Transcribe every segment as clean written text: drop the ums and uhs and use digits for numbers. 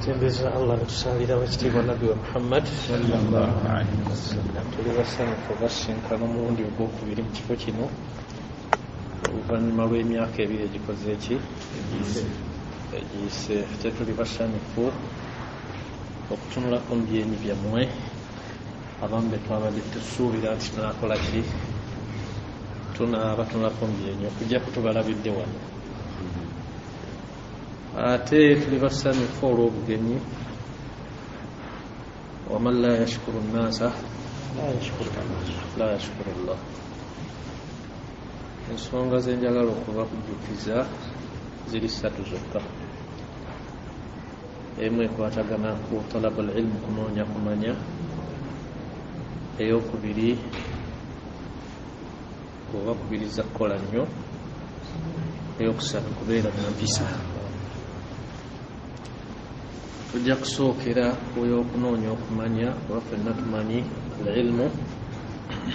tembeza Allah tusalira wekitiibwa nabbi wa Muhammad sallallahu alaihi wasallam. Tuli basanyufu basinkana omulundi ogwokubiri mu kifo kino oluvannyuma lw'emyaka ebiri egikoze eki egiyise. Ate tuli basanyufu okutunulako mu byenyi byammwe abamu be twabadde tusuubira nti tunakola ki, tunabatunulako mu byenyi okujja kutubalabidde wano. Ate tuli basanyufu olw'obugenyi. waman la yashkuru nnasa la yashkuru llah. Ensonga zenjagala okuba kujjukiza ziri ssatu zokka. Emu ekwatagana ku talabul ilmu, kunoonya kumanya. Eyokubiri kubakubiriza kukola nnyo. Eyokusatu kubeera na mpisa. Tujja kusookera ey'okunoonya okumanya, kuba ffenna tumanyi al-ilmu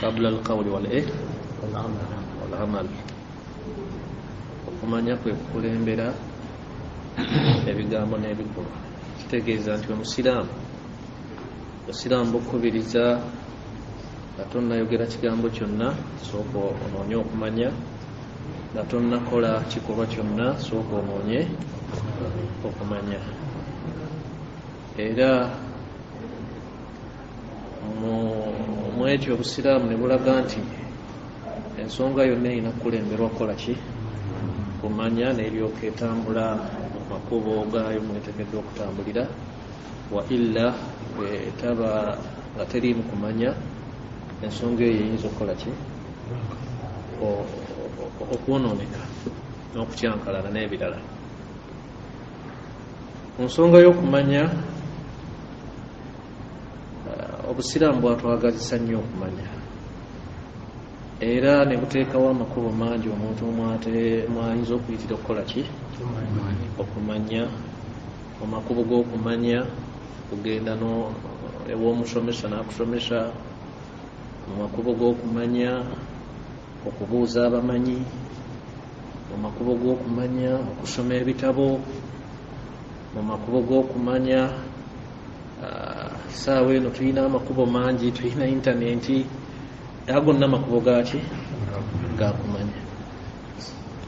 qabla al-qawli wal-amal. Okumanya kwe kukulembera ebigambo n'ebikolwa. Kitegeeza nti Obusiraamu bukubiriza nga tonnayogera kigambo kyonna, sooka onoonye okumanya. Nga tonnakola kikolwa kyonna, sooka onoonye okumanya. Era mu ekyo Obusiraamu ne bulaga nti ensonga yonna erina kukulemberwa kukola ki? Kumanya, n'eryoka etambula mu makubo gaayo mweteekeddwa okutambulira. Wa illa etaba nga teriimu kumanya, ensonga eyo eyinza okukola ki? Okwonooneka n'okutyankalana n'ebirala. Ku nsonga y'okumanya, Obusiraamu bwatwagazisa nnyo okumanya, era ne buteekawo amakubo mangi omuntu mwayinza okuyitira okukola ki? Okumanya. Mu makubo g'okumanya kugenda ew'omusomesa n'akusomesa. Mu makubo g'okumanya okubuuza abamanyi. Mu makubo g'okumanya okusoma ebitabo. Mu makubo g'okumanya saawa eno tulina amakubo mangi, tulina intaneti. Era gonna amakubo gaki? Gakumanya.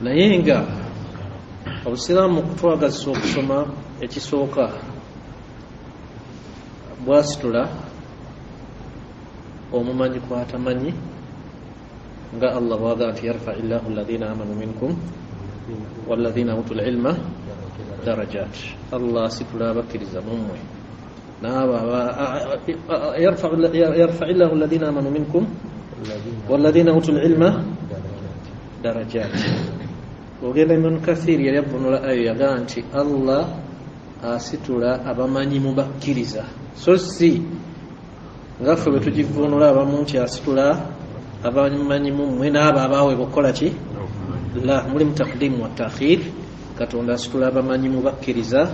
Naye nga Obusiraamu kutwagazisa okusoma, ekisooka bwasitula omumanyi kwatamanyi, nga Allah bwaga nti yarfa illahu alladhina amanu minkum walladhina utul ilma darajat. Allah asitula abakkiriza mummwe yarfa illahu alladhina amanu minkum walladhina utul ilma darajat. Ogenda Ibn Kathir yali avunula ayo yagaa nti Allah asitula abamanyi mu bakkiriza, so si nga ffe bwe tugivunula abamu nti asitula abamanyi mummwe n'abo abaweebwa okukola ki? La, mulimu taqdimu wa ta'khir. Katonda asitula abamanyi mu bakkiriza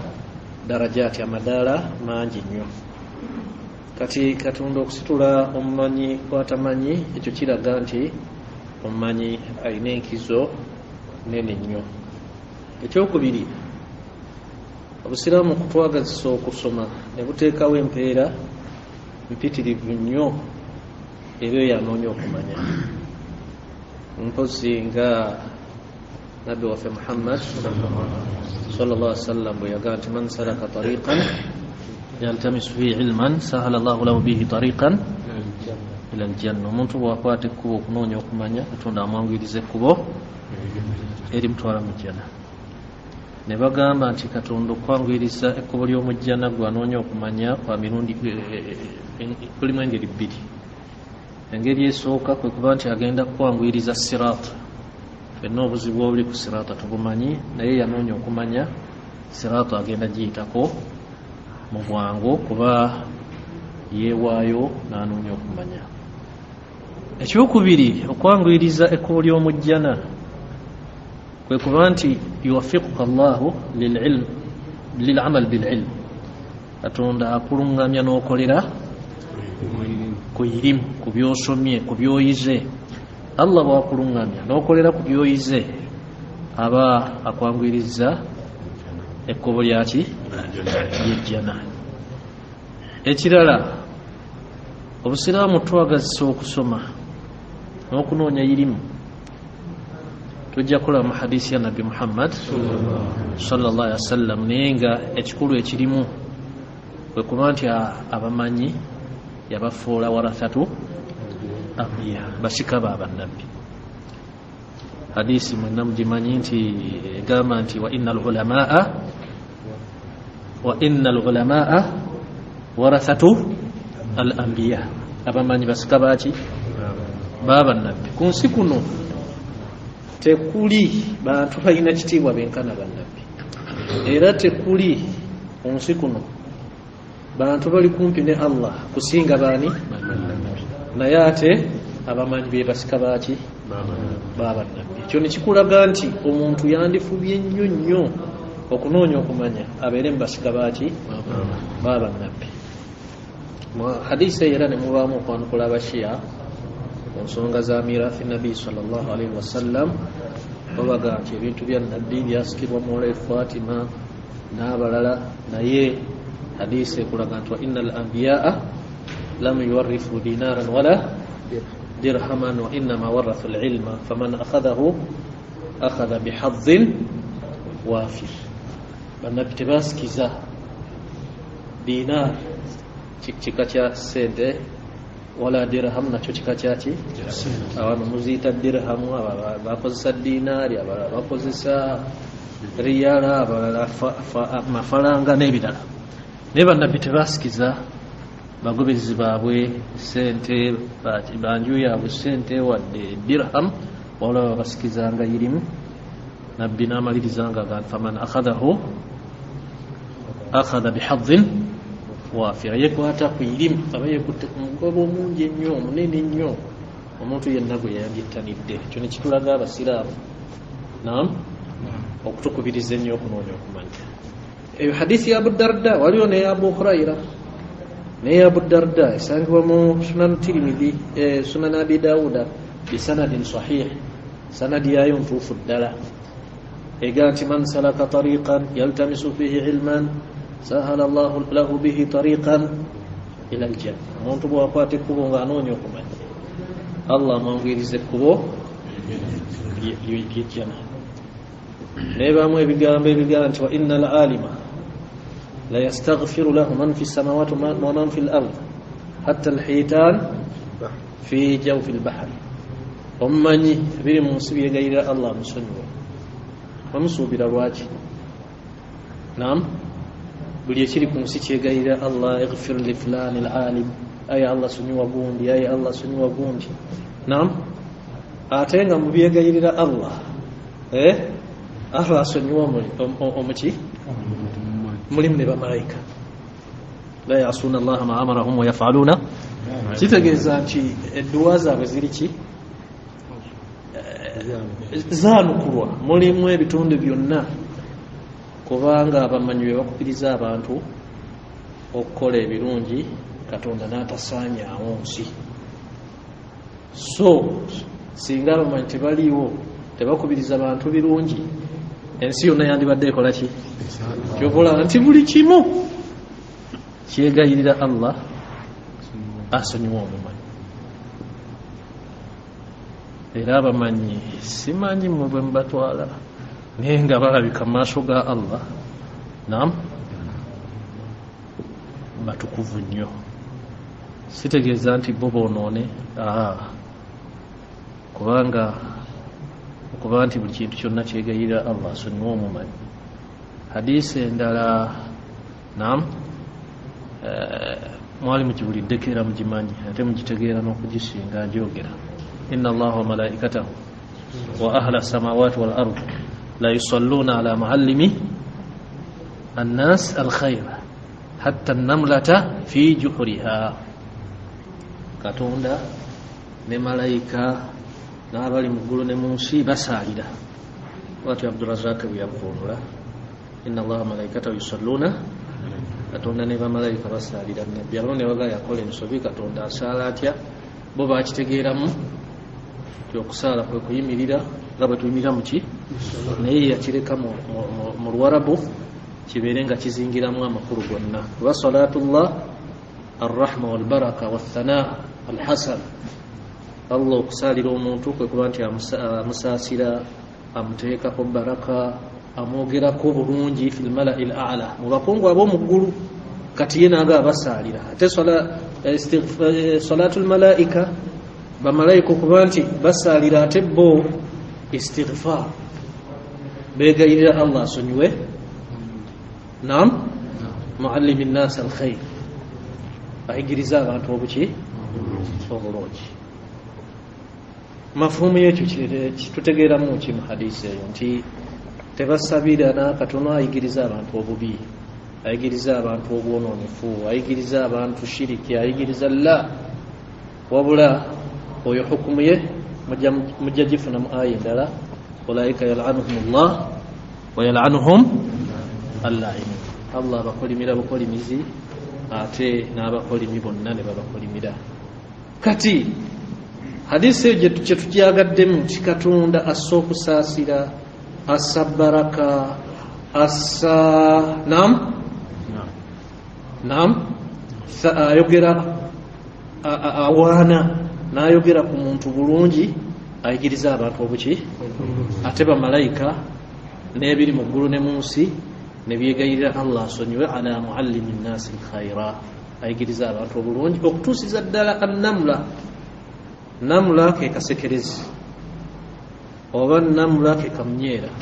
darajaati, amadaala mangi nnyo. Kati Katonda okusitula omumanyi kwatamanyi, ekyo kiraga nti omumanyi alina enkizo nene nnyo. Ekyokubiri, Obusiraamu kutwagazisa okusoma ne buteekawo empeera mpitirivu nnyo ebyo yanoonya okumanya. Mpozi nga Nabbi waffe Muhammad sallallahu alaihi wasallam bwe yagaa nti man salaka tariqan yaltamisu fihi ilman sahala Allahu lahu bihi tariqan ila aljanna. Omuntu bw'akwata ekkubo okunoonya okumanya, Katonda amwanguyiriza ekkubo erimutwala mu jjana. Ne bagamba nti Katonda okwanguyiriza ekkubo ly'omujjana gwanoonya okumanya kwa mirundi kulimu engeri bbiri. Engeri esooka kwe kuba nti agenda kukwanguyiriza siraata. Ffenna obuzibu obuli ku siraata tubumanyi, naye yanoonya okumanya siraata agenda giyitako mu bwangu kuba yeewaayo n'anoonya okumanya. Ekyokubiri, okwanguyiriza ekkubo ly'omujjana kwe kuba nti yuwaffiquka Allahu lil'amal bil'ilm. Katonda akulungamya n'okolera ku irimu, ku by'osomye, ku by'oyize. Allah bw'akulungamya n'okolera ku by'oyize, aba akwanguyiriza ekkubo lyaki? yejjana. Ekirala, obusiraamu twagazisa okusoma n'okunoonya irimu. Tujja kulaba mu hadiisi ya Nabbi Muhammad sallallahu alaihi wasallam, naye nga ekikulu ekirimu bwe kuba nti abamanyi yabafuula warathatu anbiya, basika b'abannabbi. Hadiisi mwenna mugimanyi nti egamba nti wa innal ulamaa warathatu al anbiya, abamanyi basika baki b'abannabbi. Ku nsi kuno tekuli bantu balina kitiibwa benkana bannabbi, era tekuli ku nsi kuno bantu bali kumpi ne Allah kusinga baani, naye ate abamanyi be basika baki b'abannabbi. Ekyo nekikulaga nti omuntu yandifubye nnyo okunoonya okumanya abeere mu basika baki b'abannabbi. Mu hadiisi era ne mubaamu okwanukula abashiya ku nsonga za miraathi nabbi sallallahu alaihi wasallam, babaga nti ebintu bya nabbi byasikirwa muwala Fatima n'abalala, naye hadiisi ekulaga nti wa innal anbiyaa lam yuwarrithu dinaran wala dirhaman wa innama warathu al-ilma faman akhadhahu akhadha bihadhin wafir. Bannabbi tebasikiza dinar kika kya sente wala dirham nakyo kika kyaki, abantu muziyita dirhamu, bakozesa dinaari, abalala bakozesa riyala, abalala mafaranga n'ebirala. Naye bannabbi tebasikiza bagobezi baabwe sente, banju yaabwe sente wadde dirham, wala babasikizanga irimu. Nabbi n'amalirizanga ga faman akhadahu akhadha bihadhin wafir, yekwata ku irimu aba yekutte ku mugobo omungi ennyo omunene ennyo, omuntu yenna gwe yandittanidde. Ekyo ne kitulaga abasiraamu okutukubiriza ennyo okunoonya okumanya. Eyo hadiisi ya Abu Darda, waliwo ne Abu Hurayra. Naye Abu Darda esangibwa mu Sunan Tirmidhi, Sunan Abi Dawuda bisanadin sahih, sanadi yayo ntuufu ddala, ega nti man salaka tariqan yaltamisu fihi ilman sahala Allahu lahu bihi tariqan ila aljanna. Omuntu bw'akwata ekkubo ng'anoonya okumanya, Allah amwangiriza ekkubo ly'ejjana. Naye baamu ebigambo ebigamba nti wa innal alima la yastaghfiru lahu man fi samawati wa man fi al-ard hatta al-hitan fi jawfi al-bahr. Omumanyi biri mu nsi byegayirira Allah musonyiwa, bamusuubira lwaki? Buli ekiri ku nsi kyegayirira Allah, ighfir li fulani al-alim, aye Allah sonyiwa gundi, aye Allah sonyiwa gundi. Ate nga mu byegayirira Allah Allah asonyiwa omuki mulimu ne bamalayika, la yasuna Allah ma amarahum wa yafaluna. Kitegeeza nti edduwa zaabwe ziri ki? Zaanukulwa. Mulimu ebitundu byonna, kubanga abamanyi be bakubiriza abantu okukola ebirungi, Katonda n'atasaanyaawo nsi. So singa abamanyi tebaliiwo, tebakubiriza abantu birungi, ensi yonna yandibadde ekola ki? Kyokola nti buli kimu kyegayirira Allah asonyiwa omumanyi. Era abamanyi simanyi mu bwe mubatwala, naye nga balabika mu maaso ga Allah batukuvu nnyo. Sitegeeza nti bo boonoone, kubanga okuba nti buli kintu kyonna kyegayirira Allah asonyiwa omumanyi. Hadiisi endala mwali mugibuliddeko era mugimanyi, ate mugitegeera n'okugisinga njogera. inna Allaha wa malaikatahu wa ahla samawati wal ard la yusalluna ala muallimi annas alkhaira hatta an-namlata fi juhriha. Katonda ne malayika n'abali mu ggulu ne mu nsi basaalira. Bw'atyo Abdurazak bwe yavvuunula, inna Allaha wa malaikatahu yusalluna, Katonda ne bamalayika basaalira nabbi. Abamu ne bagaa yakola ensobi, Katonda asaala atya? Bo bakitegeeramu ti okusaala kwe kuyimirira nga bwe tuyimirira mu ki, naye yakireka mu Luwarabu kibeerenga kizingiramu amakulu gonna wa salatullah arrahma walbaraka wathanaa alhasan Allah okusalira omuntu kwe kuba nti amusaasira amuteekako baraka amwogerako bulungi fil mala'il a'la mu bakungu ab'omu ggulu kati ye nanga abasaalira ate salatul malaika bamalayika okuba nti basaalira ate bo istighfar beegayirira Allah asonyiwe naam muallimi nnaasi alkhair ayigiriza abantu obuki obulungi mafumu yekyo kitutegeeramu ki mu hadisi eyo nti tebasabira nakatono ayigiriza abantu obubi ayigiriza abantu obwononefu ayigiriza abantu shiriki ayigiriza la wabula oyo hukumu ye mujja gifuna mu aya endala ulaika yal'anuhumullah wa yal'anuhum alla'imun Allah abakolimira bukolimizi ate n'abakolimi bonna ne babakolimira kati hadisi eyo gye tukyagadde nti Katonda assa okusaasira assa baraka assa naam ayogera awaana n'ayogera ku muntu bulungi ayigiriza abantu obuki ate bamalayika n'ebiri mu ggulu ne mu nsi ne byegayirira Allah asonyiwe ala muallimi nnaasi alkhaira ayigiriza abantu obulungi okutuusiza ddala namula ke kasekerezi oba namula ke kamunyeera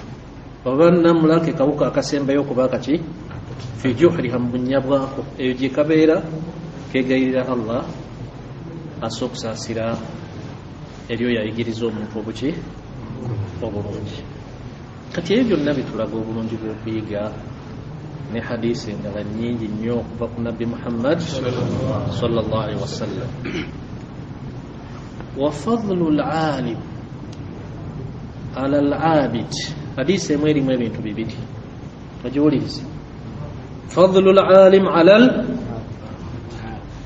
oba namula ke kawuka akasembayo okuba kaki fi juhriha mu bunnya bwako eyo gye kabeera kegayirira Allah assa okusaasira eryo yayigiriza omuntu obuki obulungi kati ebyo byonna bitulaga obulungi bw'okuyiga ne hadisi endala nnyingi nnyo okuva ku nabbi Muhammad sallallahu alaihi wasallam wa fadlu al-alim ala al-abid hadisi emwe erimu ebintu bibiri ogiwulirize fadlu al-alim ala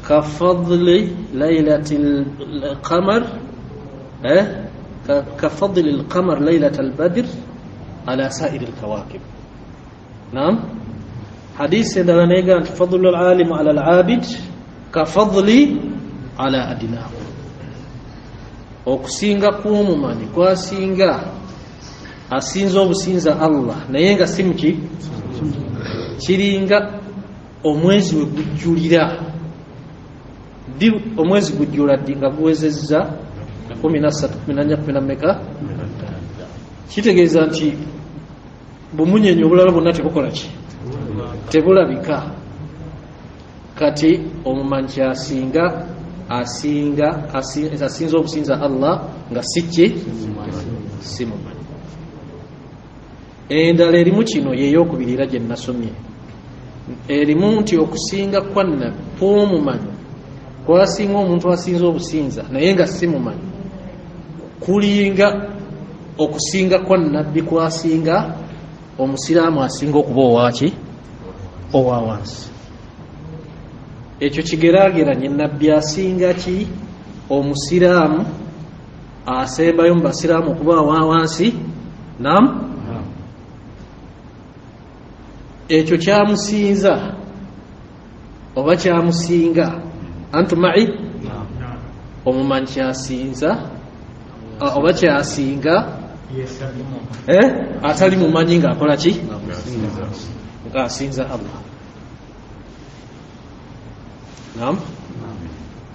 kafadli laylatil qamar kafadli al-qamar laylatal badr ala sa'ir al-kawakib naam hadisi endala neega nti fadlu al-alim ala al-abid kafadli ala adnahu okusinga kw'omumanyi kwasinga asinza obusinza Allah naye nga si muki kiringa omwezi we gujjulira ddi omwezi gujjula ddi nga guwezezza 13 kitegeeza nti bumunyenyi obulala bwonna tebukola ki tebulabika kati omumanyi kyasinga asinza obusinza Allah nga si mumanyi endala erimu kino yeyokubirira gye nasomye erimu nti okusinga kwa nabbi kw'omumanyi kwasinga omuntu asinza obusinza naye nga si mumanyi kulinga okusinga kwa nabbi kwasinga omusiraamu asinga okuba owaki owa wansi ekyo kigeraageranye nabbi asinga ki omusiraamu asembayo mu basiraamu okuba owa wansi naam ekyo kyamusinza oba kyamusinga antumai omumanyi kyasinza oba kyasinga atali mumanyi ng'akola ki ng'asinza Allah naam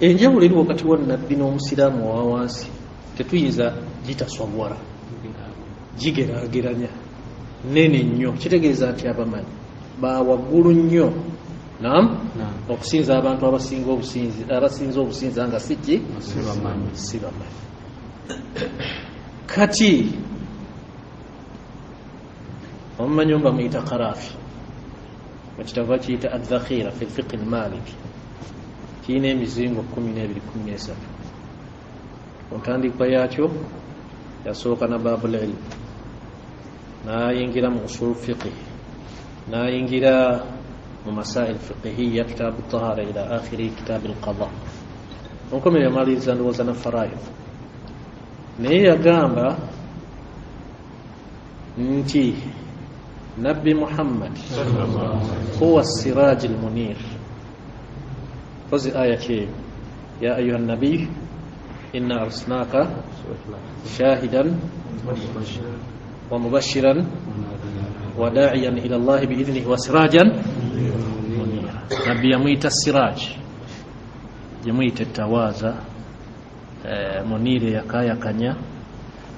enjawulo eri wakati wa nabbi n'omusiraamu owa wansi tetuyinza gitaswawala gigeraageranya nene nnyo kitegeeza nti abamanyi bawaggulu nnyo naam okusinza abantu abasinza obusinza nga siki si bamanyi kati omumanyi omba muyita Qarafi mukitava kiyita adhakhira fi fiqh al-maliki kiyina emizingo 12-13 ontandikwa yakyo yasooka na babul ilm nayingira mu usul fiqh nayingira mu masail fiqhiyya kitab at-tahara ila akhiri kitab al-qada onkomere yamaliriza ndowooza na faraid naye yagamba nti Nabbi Muhammad huwa as-siraj al-munir. Fazi aya ce ya ayuha an-nabiy inna arsalnaka shahidan wa mubashiran wa da'iyan ila Allah bi idnihi wa sirajan munira. Nabi yamuita siraj, yamuita tawaza, munire yakayakanya.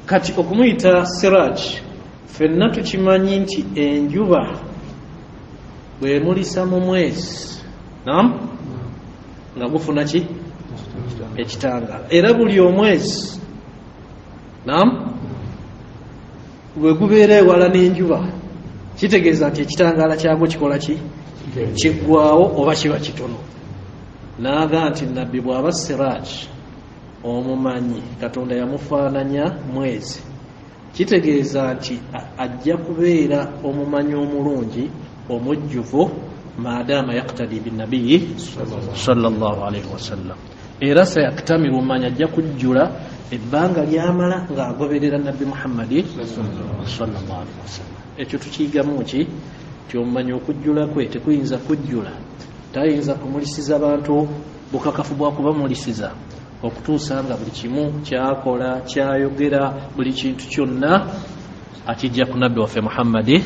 Kati okumuita siraj fenna tukimanyi nti enjuba bwe mulisa mu mwezi nga gufuna ki ekitangala, era buli omwezi bwe gubeera ewala n'enjuba kitegeeza nti ekitangala kyagwo kikola ki kiggwaawo oba kiba kitono. Naaga nti nabbi bw'aba siraj omumanyi, Katonda yamufaananya mwezi, kitegeeza nti ajja kubeera omumanyi omulungi omujjuvu maadaama yaktadi binnabiyi sallallahu alaihi wasallam. Era sayaktamiru manya ajja kujjula ebbanga lyamala ng'agoberera nabbi Muhammadi sallallahu alaihi wasallam. Ekyo tukiyigamu ki? Tyomumanyi okujjula kwe tekuyinza kujjula, tayinza kumulisiza bantu bukakafu bwa kubamulisiza okutuusa nga buli kimu kyakola kyayogera buli kintu kyonna akijja ku nabbi waffe Muhammadi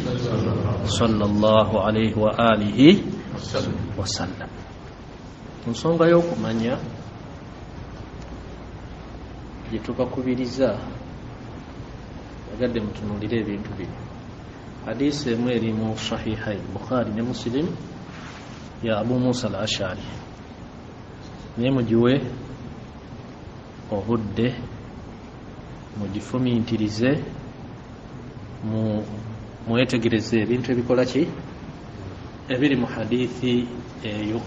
sallallahu alaihi wa alihi wasallam. Ensonga y'okumanya gye tubakubiriza yagadde mutunuulire ebintu bino. Hadisi emu eri mu sahihain Bukhari ne Muslim ya Abu Musa al-Ashari, naye mugiwe obudde mugifumiintirize mwetegereze ebintu ebikola ki ebiri mu hadithi eyo.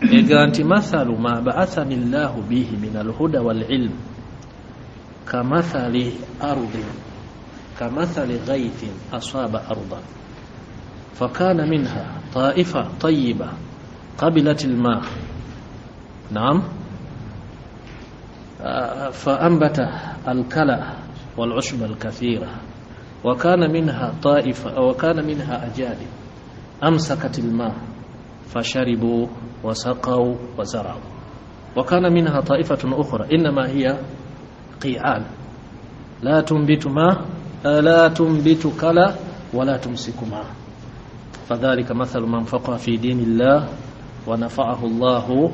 Ega nti mathalu ma ba'athani llahu bihi min alhuda walilm kamathali ghaythin asaba ardan fakana minha ta'ifa tayyiba qabilat alma فأنبت الكلأ والعشب الكثيرة وكان منها أجادب أمسكت الماء فشربوا وسقوا وزرعوا وكان منها طائفة أخرى إنما هي قيعان لا تنبت كلأ ولا تمسك ماء فذلك مثل من فقه في دين الله ونفعه الله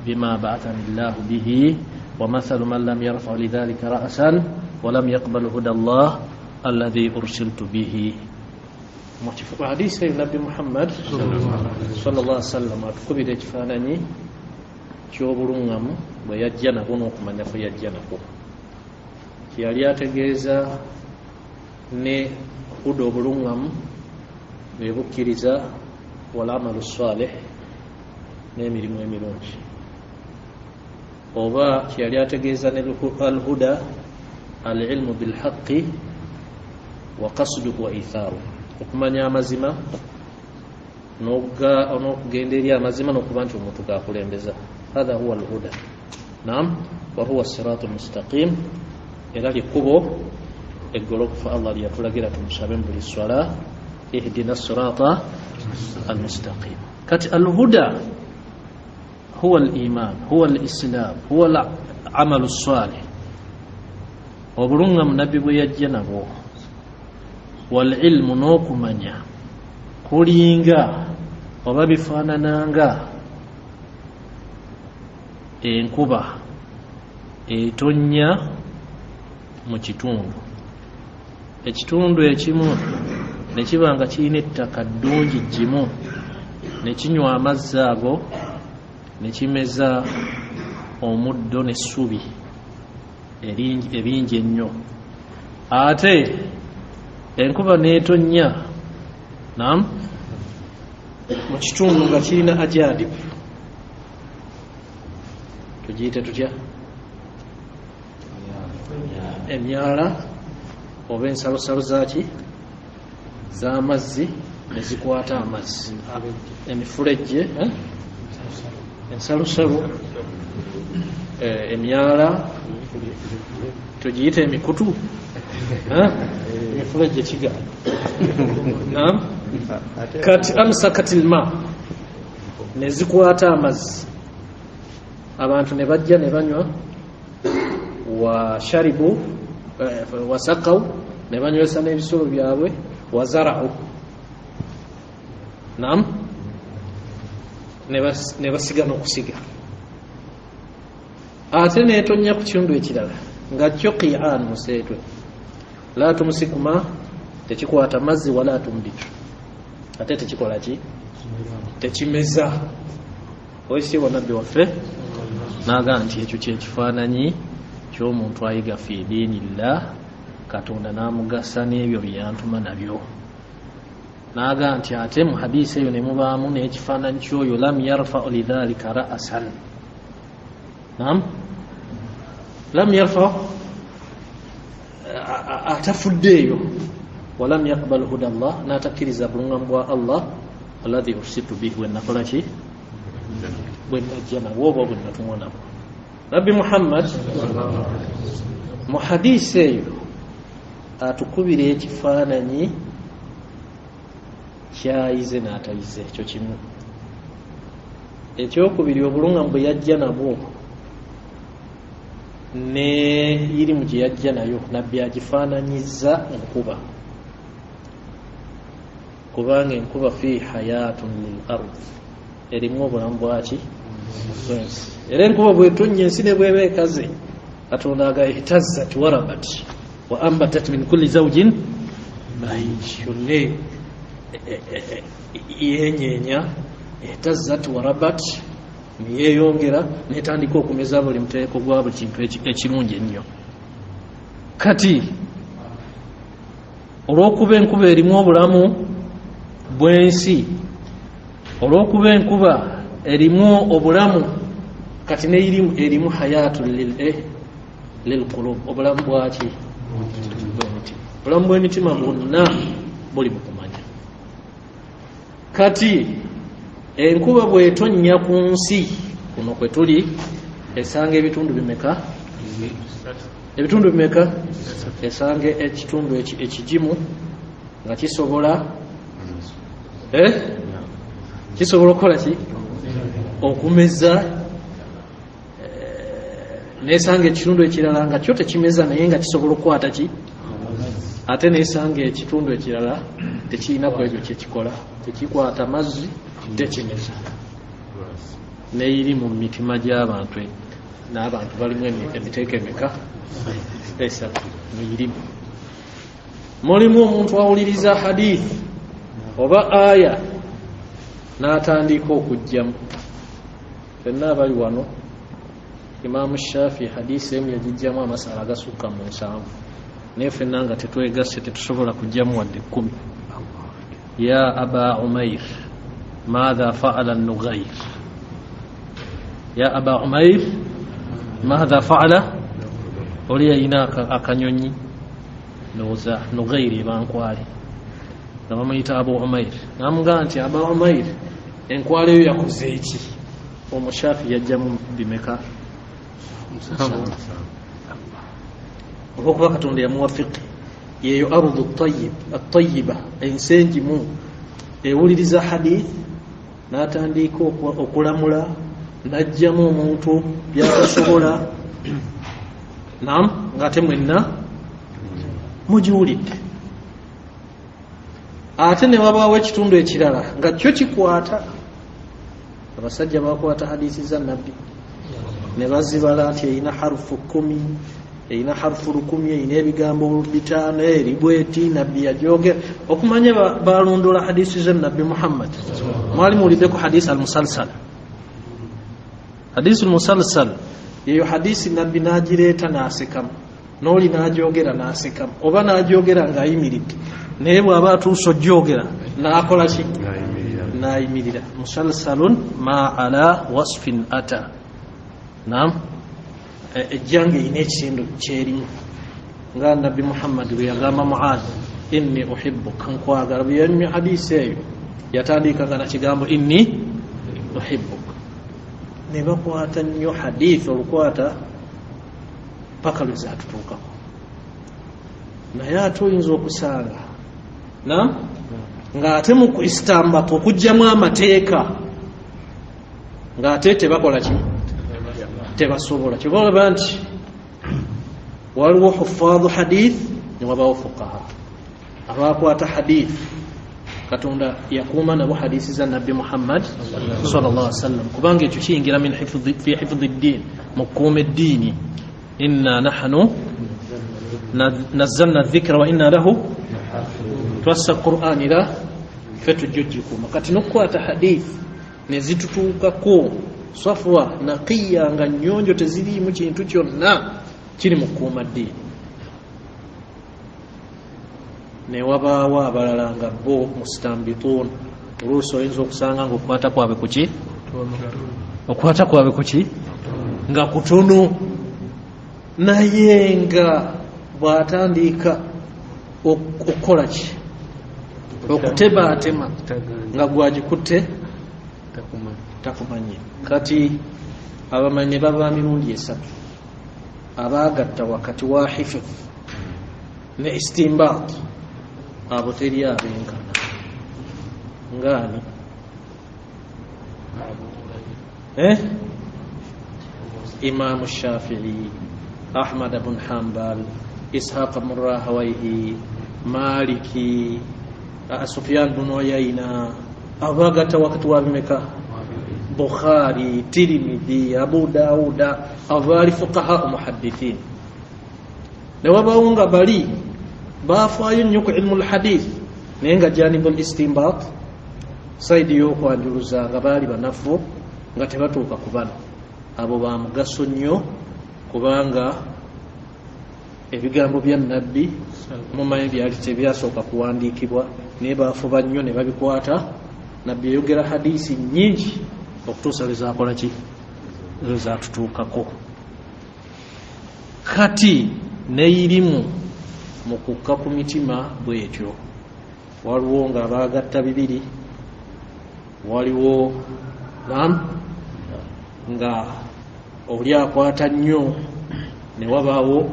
بما بعثني الله به ومثل من لم يرفع لذلك رأسا ولم يقبل هدى الله الذي أرسلت به. حديث النبي محمد صلى الله عليه وسلم atukubira ekifaananyi ky'obulungamu bwe yajja nabwo n'okumanya kwe yajja nabwo. Kyeyali ategeeza ne huda obulungamu bwe bukkiriza wal amalu salih n'emirimu emirungi, oba kyeyali ategeeza ne alhuda alilmu bilhaqi wa qasduhu wa ithaaru, okumanya amazima n'okugenda eri amazima n'okuba nti omuntu gakulembeza. Hatha huwa alhuda wa huwa siratu mustaqim, era likubo eggolokofu Allah lyatulagira tumusabe mu buli swala, ihdina sirata almustaqim. Kati alhuda huwa al-iman, huwa al-islam, huwa al-amalu salih. Obulungamu nabbi bwe yajja nabwo, wal ilmu n'okumanya kulinga oba bifaanananga enkuba etonnya mu kitundu. Ekitundu ekimu ne kiba nga kirina ettaka ddungi ggimu, ne kinywa amazzi ago ne kimeza omuddo n'essubi ebingi ennyo. Ate enkuba n'etonnya mu kitundu nga kirina ajadibu, tugiyite tutya, emyala oba ensalosalo zaki z'amazzi ne zikwata amazzi, emifulejje, ensalosalo, emyala tugiyite emikutu, ekifula gye kigaana naam kati amsakatil ma ne zikwata amazzi abantu ne bajja ne banywa wa sharibu wasaqaw ne banywesa n'ebisolo byabwe wazara'u naam ne basiga n'okusiga ate neetonya ku kitundu ekirala nga kyo qi'an museetwe la tumsikuma tekikwata mazzi wala tumbitu ate tekikola ki tekimeza oyisiibwa nabbi waffe naga nti ekyo kyekifaananyi ky'omuntu ayiga fi diinillah katonda n'amugasa n'ebyo byeyantuma nabyo naga nti ate mu hadisi eyo ne mubaamu n'ekifaananyi ky'oyo lam yarfa'u lidhalika ra'asan naam lam yarfa atafuddeeyo walam yaqbal huda Allah n'atakkiriza buluŋŋamu bwa Allah alladhi ursitu bihi bwenakola ki bwenajja nabwo oba bwenatumwa nabwo Nabbi Muhammad mu hadisi eyo atukubira ekifaananyi kyayize n'atayize ekyo kimu ekyokubiri obuluŋŋamu bwe yajja nabwo ne irimu gye yajja nayo nabbi agifaananyiza enkuba kubanga enkuba fi hayatun lil ard erimu obulamu bwaki bwensi era enkuba bwetonnya ensi ne bweba ekaze katonda aga ihtazzat warabat wa ambatat min kulli zawjin bahij yonna yenyeenya ihtazzat warabat niyeyongera netandika okumeza buli muteeko gwa buli kintu ekirungi ennyo kati olw'okuba enkuba erimu obulamu bw'ensi olw'okuba enkuba erimu obulamu kati erimu hayatu lilqulub obulamu bwaki obulamu bw'emitima bwonna buli mu kumanya kati enkuba bw'etonnya ku nsi kuno kwe tuli esanga ebitundu bimeka esanga ekitundu ekigimu nga kisobola okukola ki okumeza nesanga ekitundu ekirala nga kyo tekimeza naye nga kisobola okukwata ki ate nesanga ekitundu ekirala tekirina ku ebyo kyekikola tekikwata mazzi tekimeza neiri mu mitima gy'abantu n'abantu balimu emiteeko emeka esatu muirimu mulimu omuntu awuliriza hadithi oba aya n'atandika okujjamu fenna abali wano Imaamu Shaafi hadisi emu yagijjamu amasala agasukka mu 7 naye fenna nga tetwegasse tetusobola kujjamu wadde 10 ya aba umair ماذا فعل النغير يا أبا عمير ماذا فعل ولي إناك أكنيوني نوزا نغيري بانكوالي نعم يتا أبو عمير نعم قانتي أبا عمير إنكوالي يكوزيتي ومشافي يجمع بمكا وهو كتون لي موافق يي أرض الطيبة إنسان جمو ewuliriza hadith n'atandika okulamula n'ajjamu omuntu byatasobola naam ng'ate mwenna mugiwulidde ate ne wabaawo ekitundu ekirala nga kyo kikwata abasajja bakwata hadisi za nabbi ne bazibala nti erina harufu 10 erina harufu 10 erina ebigambo 5 eri bweti nabbi yajogera okumanya balondola hadisi za nabbi Muhammad mwali muliddeko hadisi al-musalsal hadisi al-musalsal yeyo hadisi nabbi nagireeta n'asekamu n'oli n'ajogera n'asekamu oba n'ajogera ng'ayimiridde naye bw'aba atuuse ojjogera n'akola ki n'ayimirira musalsalun ma ala wasfin ata naam ejjange ine ekisindu kyerimu nga nabbi Muhammad bwe yagamba Muad inni uhibbuka nkwagala bwe yanywa hadisi eyo yatandikanga na kigambo inni uhibbuka ne bakwata nnyo hadisi olukwata paka lwezatutuukako naye ate oyinza okusanga ng'ate mu isitambako okugyamu amateeka ng'ate tebakola ki tebasobola kibalaba nti waliwo huffadhu hadith ne wabawo fuqaha abakwata hadith katonda yakuuma nabo hadisi za nabbi Muhammad sallallahu alaihi wasallam kubanga ekyo kiyingira min fi hifdhi ddin mu kuuma eddiini inna nahnu nazzalna dhikra wa inna lahu twassa qur'ani la fetujjikuuma kati nokukwata hadith ne zitutuukako safwa naqiya nga nnyonjo teziriimu kintu kyonna kiri mu kuuma ddiini ne wabaawo abalala nga bo mustambituun oluusi oyinza okusanga nga okukwata kwabwe kuki okukwata kwabwe kuki nga kutono naye nga bw'atandika okukola ki okutebaatema nga gwagikutte takumanyi kati abamanyi baba mirundi esatu abaagatta wakati wa hifdh ne istimbaat abo teri abenkana ngaani Imam Shafi'i, Ahmad ibn Hanbal, Ishaq ibn Rahawayhi, Maliki, Sufyan ibn Uyayna, abagata wakati wa bimeka Bukhari, Tirmidhi, Abu Dawuda, abali fuqaha muhaddithin ne wabaunga bali bafaayo nnyo ku ilmu alhadith naye nga janibu istimbat saidi y'okwanjuluza nga baali banafu nga tebatuuka ku bano abo ba mugaso nnyo kubanga ebigambo bya nabbi mumanyi byali tebyasooka kuwandiikibwa naye bafuba nnyo ne babikwata nabbi yayogera hadisi nnyingi okutuusa lwezaakola ki lwezatutuukako kati neirimu mu kukka ku mitima bwetyo waliwo nga baagatta bibiri waliwo nga oli akwata nnyo ne wabaawo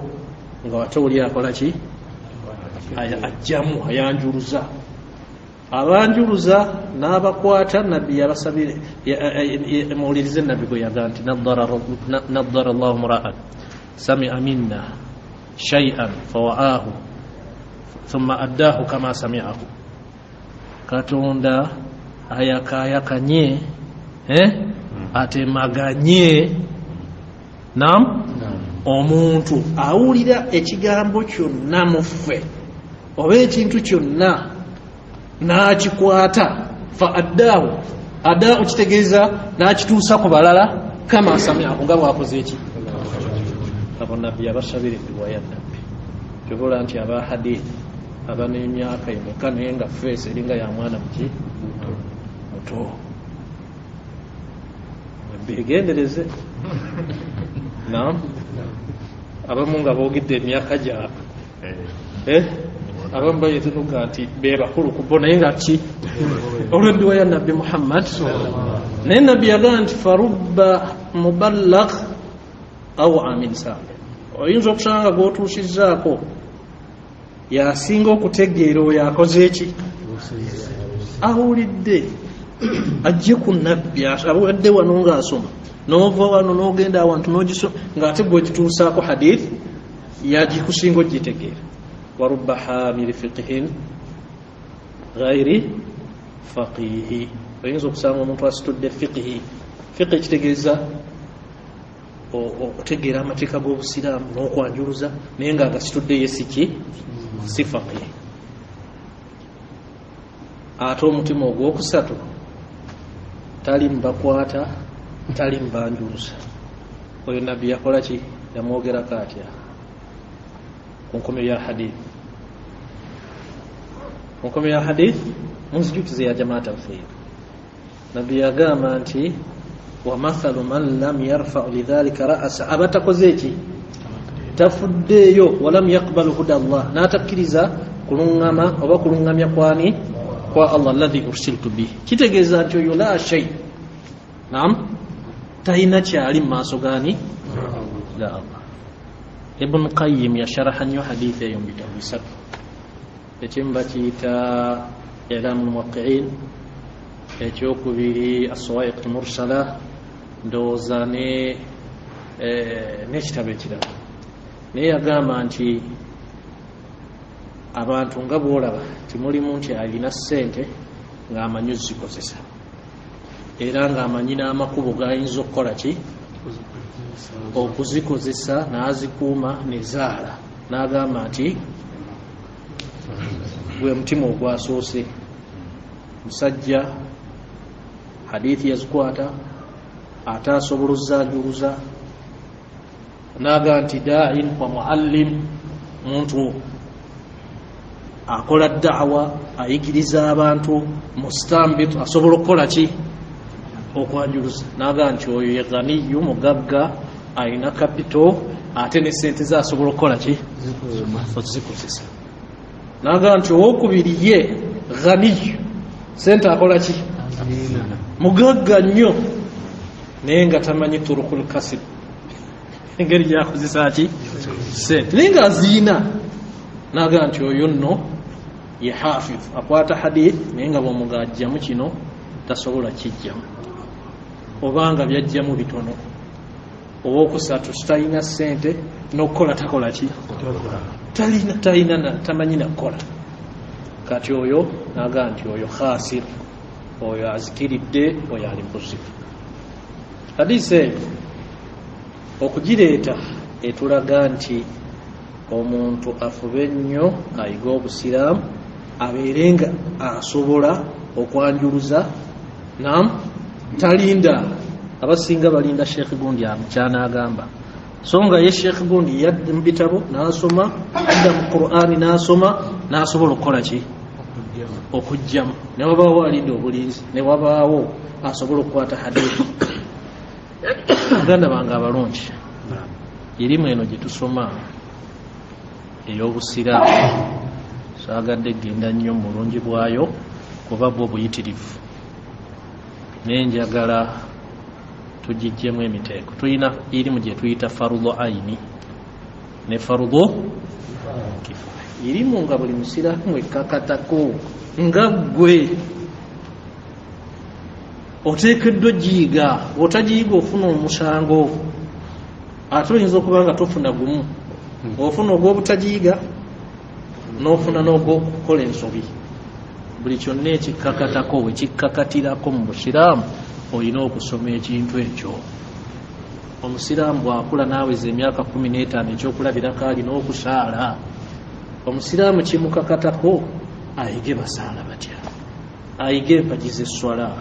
nga wate oli akola ki ajjamu ayanjuluza abanjuluza n'abakwata nabbi yabasabire muwulirize nabbi gwe yaga nti naddara Allahu mura'an sami'a minna shay'an fawa'ahu thumma addaahu kama sami'ahu katonda ayakayakanye atemaganye omuntu awulira ekigambo kyonna mu ffe oba ekintu kyonna n'akikwata fa addaahu kitegeeza n'akituusa ku balala kama sami'ahu nga bwakoze eki abo nabbi yabasabira edduwa ya nabbi kyobola nti aba hadith aba n'emyaka emeka naye nga feesi eringa ya mwana muki muto begendereze abamu nga boogedde emyaka gyabwe abamu bayetunuka nti be bakulu ku bo naye nga ki olw'edduwa ya nabbi Muhammad naye nabbi yagaa nti farubba mubalagh aw amin saami oyinza okusanga gw'otuusizzaako yasinga okutegeera oyo akoze eki awulidde ajje ku nabbi abadde wano ng'asoma n'ova wano n'ogenda awantu n'ogisoma ng'ate gw'ogituusaako hadith yagikusinga ogitegeera warubba hamili fiqhin ghairi faqihi oyinza okusanga omuntu asitudde fiqhi kitegeeza okutegeera amateeka g'obusiraamu n'okwanjuluza naye nga agasitudde yesiki si faqihi ate omutima ogwokusatu tali mubakwata tali mubanjuluza oyo nabbi yakola ki yamwogerako atya ku nkomerero ya hadith ku nkomerero ya hadith munzijukize ya jamaata alkhair nabbi yagamba nti wa mathalu man lam yarfa lidhalika ra'asa abatakoze eki tafuddeeyo walam yaqbal huda Allah n'atakkiriza kulungama oba kulungamya kwani kwa Allah alladhi ursiltu bihi kitegeeza nti oyo la shay talina kyali mu maaso gani ga Allah Ibn Qayyim yasharaha nnyo hadithi eyo mu bitabo bisatu. Ekimu bakiyita I'laamul Muwaqqi'in, ekyokubiri As-Sawaa'iq Al-Mursala, ndowooza n'ekitabo ekirala. Naye yagamba nti abantu nga bw'olaba timulimu nti alina ssente ng'amanyi ozikozesa era ng'amanyi n'amakubo g'ayinza okukola ki okuzikozesa n'azikuuma nezaala. N'agamba nti gwe mutima ogwasoose. Musajja hadithi yazikwata ate asobola ozanjuluza. N'agamba nti daa'in wa muallim, muntu akola da'wa, ayigiriza abantu, mustambit, asobola okukola ki okwanjuluza. N'agamba nti oyo ye ganiyu, mugagga, alina kapito, ate ne sente ze asobola okukola ki ozikozesa. N'agamba nti owokubiri ye ganiyu, sente akola ki mugagga nnyo naye nga tamanyi turukul kasib, engeri gyakozesa ki sente naye nga aziina. N'agamba nti oyo nno ye hafiz, akwata hadith naye nga bw'omugajjamu kino tasobola kijjamu, obanga byajjamu bitono. Owokusatu talina ssente n'okukola takola ki tamanyi nakukola. Kati oyo n'agamba nti oyo khasir, oyo azikiridde, oyo ali muzibu. Hadisi eyo okugireeta etulaga nti omuntu afube nnyo ayiga obusiraamu, abeere nga asobola okwanjuluza. Talinda, abasinga balinda Sheikh Gundi kyanaagamba, so nga ye Sheikh Gundi yadde mu bitabo n'asoma, yadda mu Qur'ani n'asoma, n'asobola okukola ki okujjamu. Ne wabaawo alinda obulinzi, ne wabaawo asobola okukwata hadithi. Baganda bange abalungi, irimu eno gye tusoma ey'obusiraamu saagadde genda nnyo mu bulungi bwayo kuba bwo buyitirivu, naye njagala tugijjemu emiteeko. Tulina irimu gye tuyita farudhu aini ne farudhu kifaya. Irimu nga buli musiraamu ekkakatako nga ggwe oteekeddwa ogiyiga. Otagiyiga ofuna omusango, ate oyinza okuba nga tofuna gumu, ofuna ogw'obutagiyiga n'ofuna n'ogw'okukola ensobi. Buli kyonna ekikkakatako we kikkakatirako mu busiraamu olina okusoma ekintu ekyo. Omusiraamu bw'akula n'aweza emyaka 15 ekyokulabirako alina okusaala. Omusiraamu kimukakatako ayige basaala batya, ayige empagi z'esswala,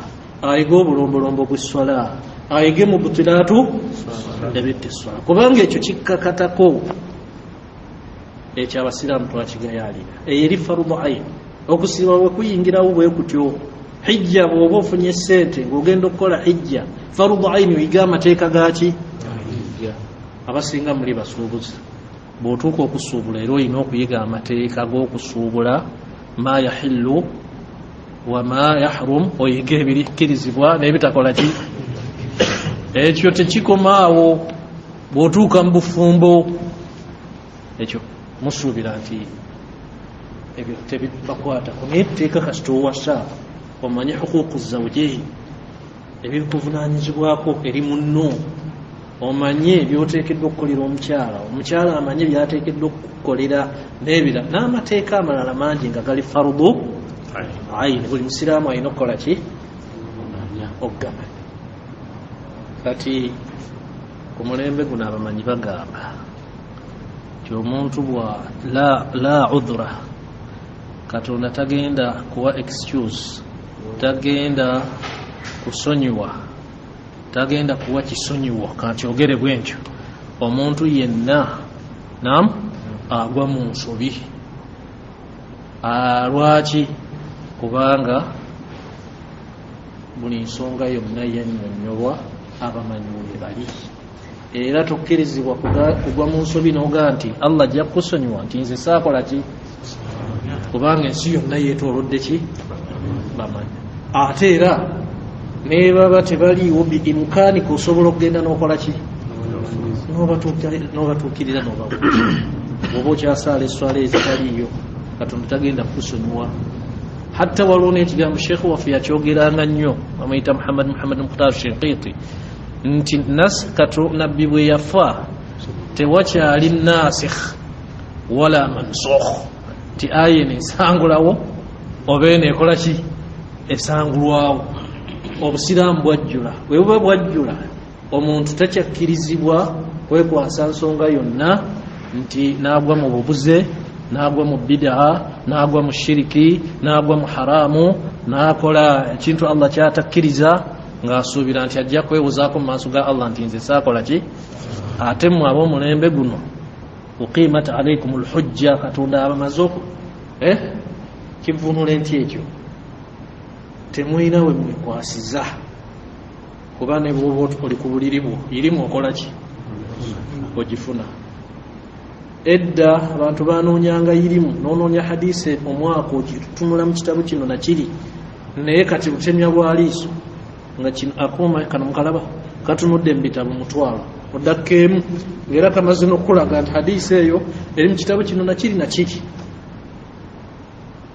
ayige obulombolombo bw'esswala, ayige mu butiraatu ebidde esswala, kubanga ekyo kikkakatako. Ekyo abasiraamu twakigayaalira. Eyo eri farudhu aini. Okusiiba bwe kuyingirawo bwe kutyo. Hijja bw'oba ofunye ssente ng'ogenda okukola hijja, farudhu aini oyiga amateeka gaaki. Abasinga muli basuubuzi, bw'otuuka okusuubula era olina okuyiga amateeka g'okusuubula, ma yahillu wa ma yahrum, oyiga ebikkirizibwa n'ebitakola ki. Ekyo tekikomaawo. Bw'otuuka mu bufumbo, ekyo musuubira nti ebyo tebibakwatako, naye tuteeka kasita owasa omanye huquuqu zawjayn, ebikuvunaanyizibwako eri munno, omanye byoteekeddwa okukolera omukyala, omukyala amanye byateekeddwa okukolera n'ebira n'amateeka amalala mangi nga gali farudhu aini. Buli musiraamu alina okukola ki okugamanya. Kati ku mulembe guno abamanyi bagamba nti omuntu bwa la udhura, Katonda tagenda kuwa excuse, tagenda kusonyiwa, tagenda kuwa kisonyiwo kanti ogere bwentyo. Omuntu yenna agwa mu nsobi. Lwaki? Kubanga buli nsonga yonna yennyonnyolwa abamanyi we bali, era tokkirizibwa kugwa mu nsobi n'ogaa nti Allah ajja kukusonyiwa nti nze saakola ki, kubanga ensi yonna yeetoolodde ki bamanyi. Ate era ne baba tebaliiwo biimukaanika osobola okugenda n'okola ki n'obatuukirira n'obabuuza oba okyasaala esswala ezitaliyo Katonda tagenda kukusonyiwa. Hatta waliwo n'ekigambo sheekhu waffe yakyogeranga nnyo bamuyita Muhammad Mukhtar Shinqiti nti nabbi bwe yafa tewakyali nasikh wala mansukh, ti aya eno esangulawo oba eno ekola ki, esangulwawo. Obusiraamu bwajjula, bwe buba bwajjula omuntu takyakkirizibwa kwekwasa nsonga yonna nti naagwa mu bubuze, naagwa mu bidaa, naagwa mu shiriki, naagwa mu haraamu, naakola ekintu Allah kyatakkiriza ng'asuubira nti ajja kwebuzaako mu maaso ga Allah nti nze saakola ki. Ate mmwe ab'omulembe guno uqimat alaikum alhujja, Katonda abamaze kivunula nti ekyo temulina we mwekwasiza, kuba ne bwoba oli ku buliri bwo irimu okola ki, ogifuna. Edda abantu banoonyanga irimu, noonoonya hadisi omwaka ogitunula mu kitabu kino nakiri, naye kati butemya bwaliiso nga kino akuuma kano mukalaba katunudde mu bitabo mutwalo oddakka emu, ng'era kamaze n'okulaga nti hadisi eyo eri mu kitabu kino nakiri nakiri.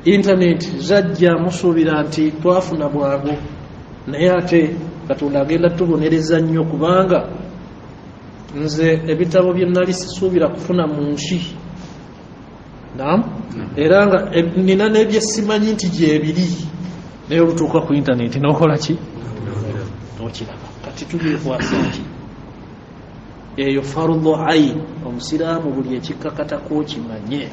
Intaneti zajja musuubira nti twafuna bwangu, naye ate Katonda agenda tubonereza nnyo, kubanga nze ebitabo bye nali sisuubira kufuna mu nsi, era nga nina n'ebye simanyi nti gyebiri, naye olutuuka ku intaneti n'okola ki, n'okiraba. Kati tubikwasa ki eyo fardu ain, omusiraamu buli ekikkakatako kimanye.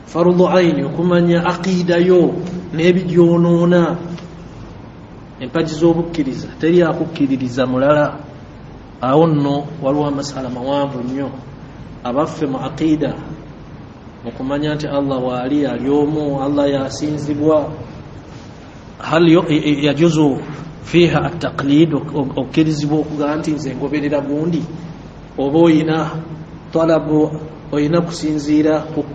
Fardu ain okumanya aqiida yo n'ebigyonoona, empagi z'obukkiriza, teri akukkiririza mulala. Awo nno waliwo amasala mawanvu nnyo abaffe mu aqiida, okumanya nti Allah waali ali omu, Allah yasinzibwa. Hal yajuzu fiha at-taqlid, okkirizibwa okugaa nti nze ngoberera gundi, oba oyina talabu, oyina kusinziira ku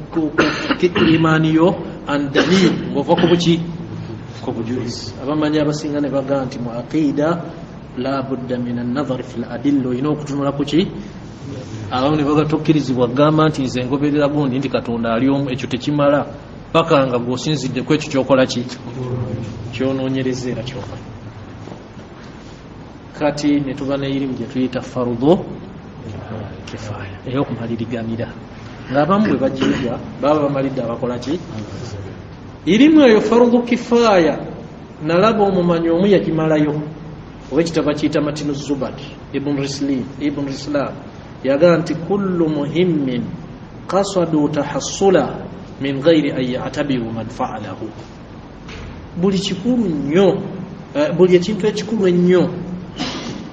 imaani yo an dalil, ng'ova ku buki, ku bujulizi. Abamanyi abasinga ne bagaa nti mu aqiida la budda min an-nadhar fi al-adilla, oyina okutunula ku ki. Abamu ne baga tokkirizibwa gamba nti nze ngoberera gundi nti Katonda ali omu, ekyo tekimala paka nga gw'osinzidde ku ekyo kyokola ki, kyonoonyereza era kyomanyi. Kati ne tuba n'erimu gye tuyita fardu kifaya, ey'okumaliriganira, ng'abamu bwe bagiyiga baba bamalidde abakola ki. Irimu eyo fardu kifaya nalaba omumanyi omu yagimalayo, oba ekitabo kiyita Matinu Zubad Ibn Rislan yagaa nti kullu muhimmin qasadu tahassula min ghairi an ya'tabiru man fa'alahu. Buli kikulu nnyo, buli ekintu ekikulu ennyo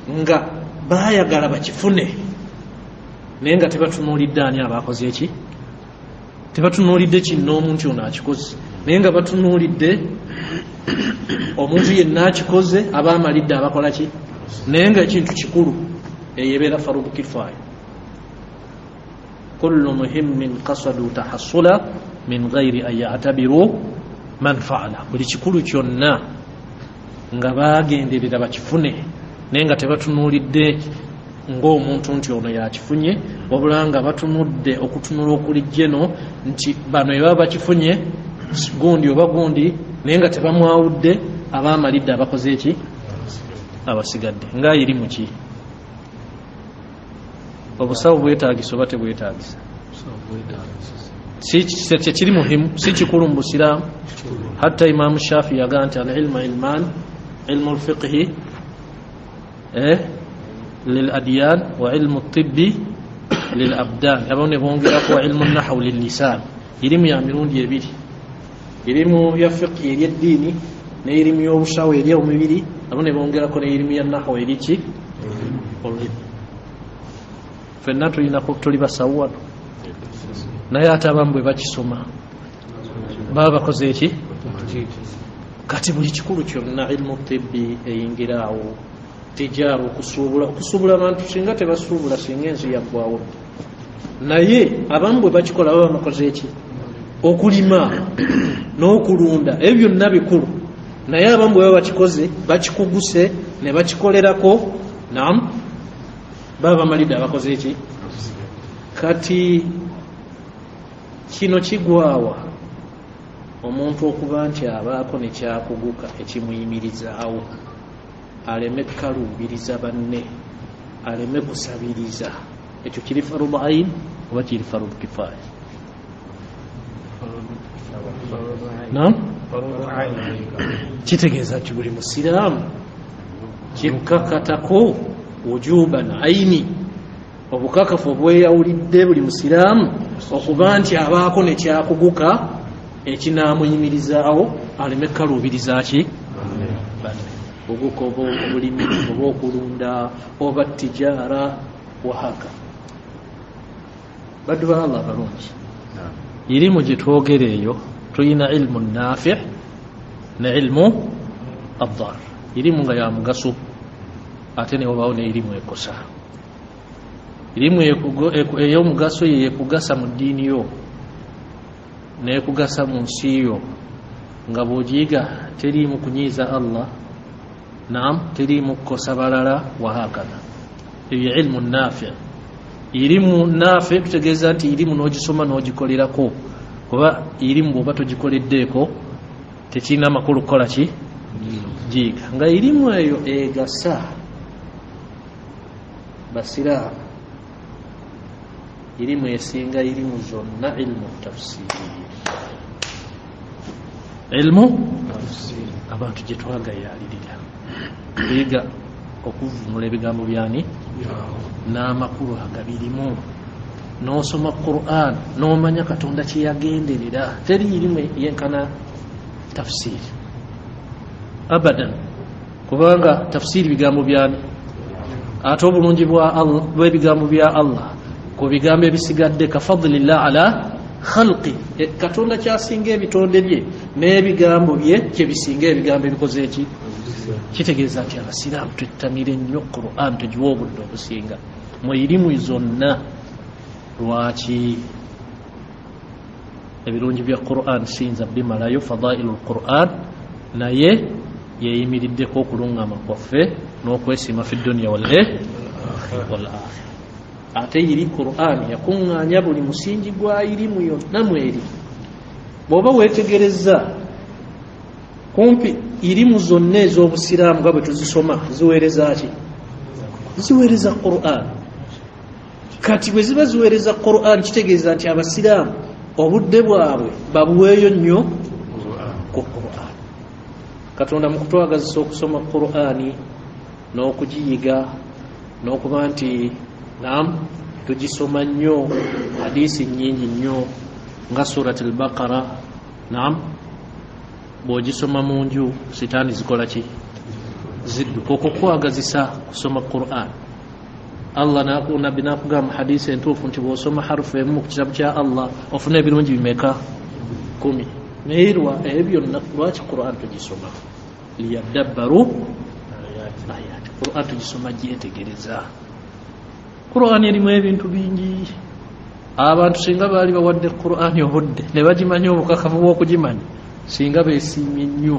nga baayagala bakifune, naye nga tebatunuulidde ani abaakoze eki, tebatunuulidde kinnoomu nti ono akikoze, naye nga batunuulidde omuntu yenna akikoze, abaamalidde abakola ki, naye nga ekintu kikulu. Eyo ebeera fardu kifaya. Kullu muhimmin qasadu tahassula min ghairi an ya'tabiru man fa'ala. Buli kikulu kyonna nga baagenderera bakifune, naye nga tebatunuulidde ng'omuntu nti ono yakifunye, wabula nga batunudde okutunula okulijjeno nti bano ebaba bakifunye gundi oba gundi, naye nga tebamwawudde abaamalidde abakoze eki, abasigadde. Nga iri mu ki? Obusawo bwetaagisa oba tebwetaagisa? Si kiri muhimu, si kikulu mu busiraamu. Hatta Imaamu Shaafi yagaa nti al-ilmu ilman, ilmu al-fiqhi lil-adyan wa ilmu at-tibbi lil-abdan. Abamu ne bongerako wa ilmu an-nahwi lil-lisan. Irimu ya mirundi ebiri, irimu ya fiqhi eri eddiini n'erimu y'obusawo eri omubiri. Abamu ne bongerako n'erimu ya nahwi eri ki, olulimi. Ffenna tuli basawo wano, naye ate abamu bwe bakisoma baba bakoze eki. Kati buli kikulu kyonna ilmu tibbi eyingiraawo, tijaaru, okusuubula abantu singa tebasuubula, singa ensi yaggwawo. Naye abamu bwe bakikola baba bakoze eki, okulima n'okulunda, ebyo byonna bikulu, naye abamu bwe baba bakikoze bakikuguse ne bakikolerako baba malida abakoze eki kati kino kigwawa omuntu okuba nti abaako nekyakuguka ekimuyimirizaawo aleme kalubiriza banne aleme kusabiriza ekyo kiri fardu ain oba kiri fardu kifaya naam kitegeeza nti buli musiraamu kikkakatako wujuban aini obukakafu obweyawulidde buli musiraamu okuba nti abaako nekyakuguka ekinamuyimirizaawo aleme kalubiriza ki obuko obulimi oba okulunda oba tijara wahaka baddu ba Allah balungi irimu gyetwogera eyo tulina ilmu nafi' ne ilmu adar irimu nga ya mugaso ate ne wabaawo ne irimu ekosa irimu ey'omugaso yekugasa mu ddiini yo nekugasa mu nsi yo nga bw'ogiyiga teriimu kunyiiza Allah naam teriimu kukosa balala wahakadha eyo ilmu nafi' irimu nafi' tutegeeza nti irimu n'ogisoma n'ogikolerako oba irimu bw'oba togikoleddeeko tekirina makulu kukola ki giiga nga irimu eyo egasa basiraamu irimu esinga irimu zonna ilmu tafsiri ilmu abantu gye twagayalirira biga okuvumula ebigambo byani n'amakulu agabirimu n'osoma Qur'an n'omanya Katonda kye yagenderera teri irimu yenkana tafsiri abadan kubanga tafsiri bigambo byani ate obulungi bw'ebigambo bya Allah ku bigambo ebisigadde ka fadlillah ala khalqi Katonda kyasinga ebitonde bye n'ebigambo bye kyebisinga ebigambo ebikoze eki kitegeeza nti abasiraamu twettanire nnyo Qur'an tugiwa obudde obusinga mu irimu zonna lwaki ebirungi bya Qur'an siyinza bimalayo fadailu Qur'an naye yeyimiriddeko okulungama kwaffe n'okwesiima fi dunya wal akhira ate iri Qur'an yakuŋŋaanya buli musingi gwa irimu yonna mweri bw'oba weetegereza kumpi irimu zonna ez'obusiraamu nga bwe tuzisoma ziweereza ki ziweereza Qur'an kati bwe ziba ziweereza Qur'an kitegeeza nti abasiraamu obudde bwabwe babuweeyo nnyo ku Qur'an Katonda mu kutwagazisa okusoma Qur'ani n'okugiyiga n'okuba nti naam tugisoma nnyo hadisi nnyingi nnyo nga surat al-Baqara naam bw'ogisoma mu nju sitaani zikola ki zidduka okukwagazisa kusoma Qur'an Allah nabbi nakugamba hadisi entuufu nti bw'osoma harufu emu ku kitabu kya Allah ofuna ebirungi bimeka 10 naye ebyo byonna lwaki Qur'an tugisoma liyadabbaru ayati Qur'an tugisoma gyetegereza Qur'an erimu ebintu bingi abantu singa baali bawadde Qur'an obudde ne bagimanya obukakafu bw'okugimanya singa beesiimye nnyo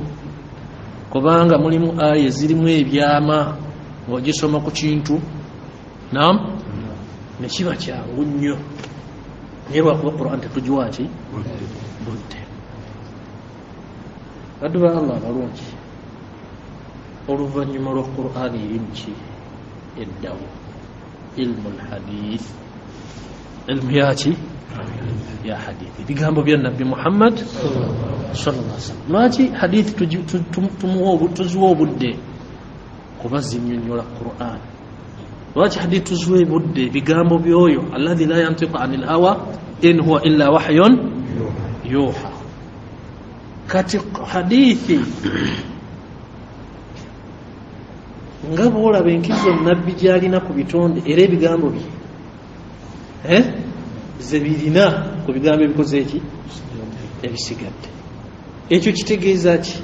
kubanga mulimu aya zirimu ebyama ng'ogisoma ku kintu naam ne kiba kyangu nnyo naye lwakuba Qur'an tetugiwa ki budde baddu ba Allah abalungi oluvannyuma lwa Qur'an erimu ki eddawo ilmu alhadith ilmu yaki ya hadithi bigambo bya Nabbi Muhammad sallallahu alaihi wasallam lwaki hadithi tuziwa obudde kuba zinnyonnyola Qur'an lwaki hadithi tuziwa obudde bigambo byoyo alladhi la yantiqu anil hawa in huwa illa wahyun yuha kati hadithi nga bw'olaba enkizo nabbi gy'alina ku bitonde era ebigambo bye ze birina ku bigambo ebikoze eki ebisigadde ekyo kitegeeza ki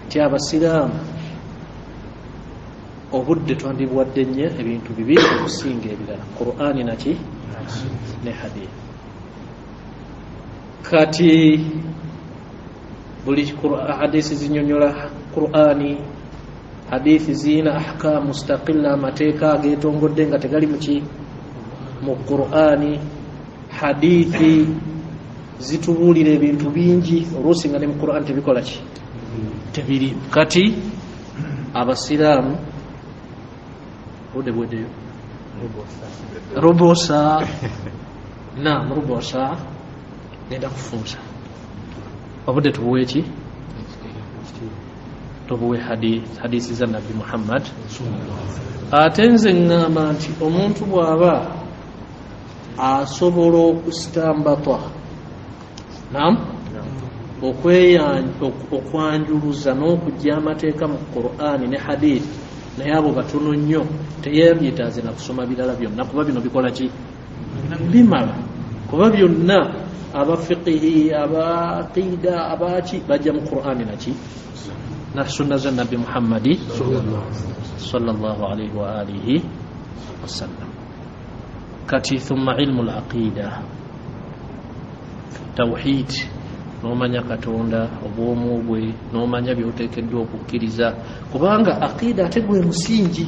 nti abasiraamu obudde twandibuwadde nnyo ebintu bibiri okusinga ebirala Qur'ani naki ne hadithi kati buli hadisi zinyonyola Qur'ani hadithi zina ahkam mustaqilla mateeka getongodde nga tegali mu Qur'ani. Hadithi zitubulira ebintu bingi oluusi nga ne mu Qur'an tebikola ki tebiri. Kati abasiraamu budebwedeyo robosa naam robosa nenda kufunza obudde tubuwe ki tubuwe hadithi za Nabi Muhammad. Ate nze ngamba nti omuntu bw'aba asobola okusitambata naam okwanjuluza n'okujja amateeka mu Qur'ani ne hadith naye abo batono nnyo teyebyetaaze na kusoma birala byonna kuba bino bikola ki bimala kuba byonna aba fiqhi aba aqida abaki bajja mu Qur'ani naki na sunna za Nabi Muhammad sallallahu alayhi wa alihi wasallam. Kati thumma ilmu al-aqida tawhid n'omanya Katonda obwomu bwe n'omanya byoteekeddwa okukkiriza kubanga aqida ate gwe musingi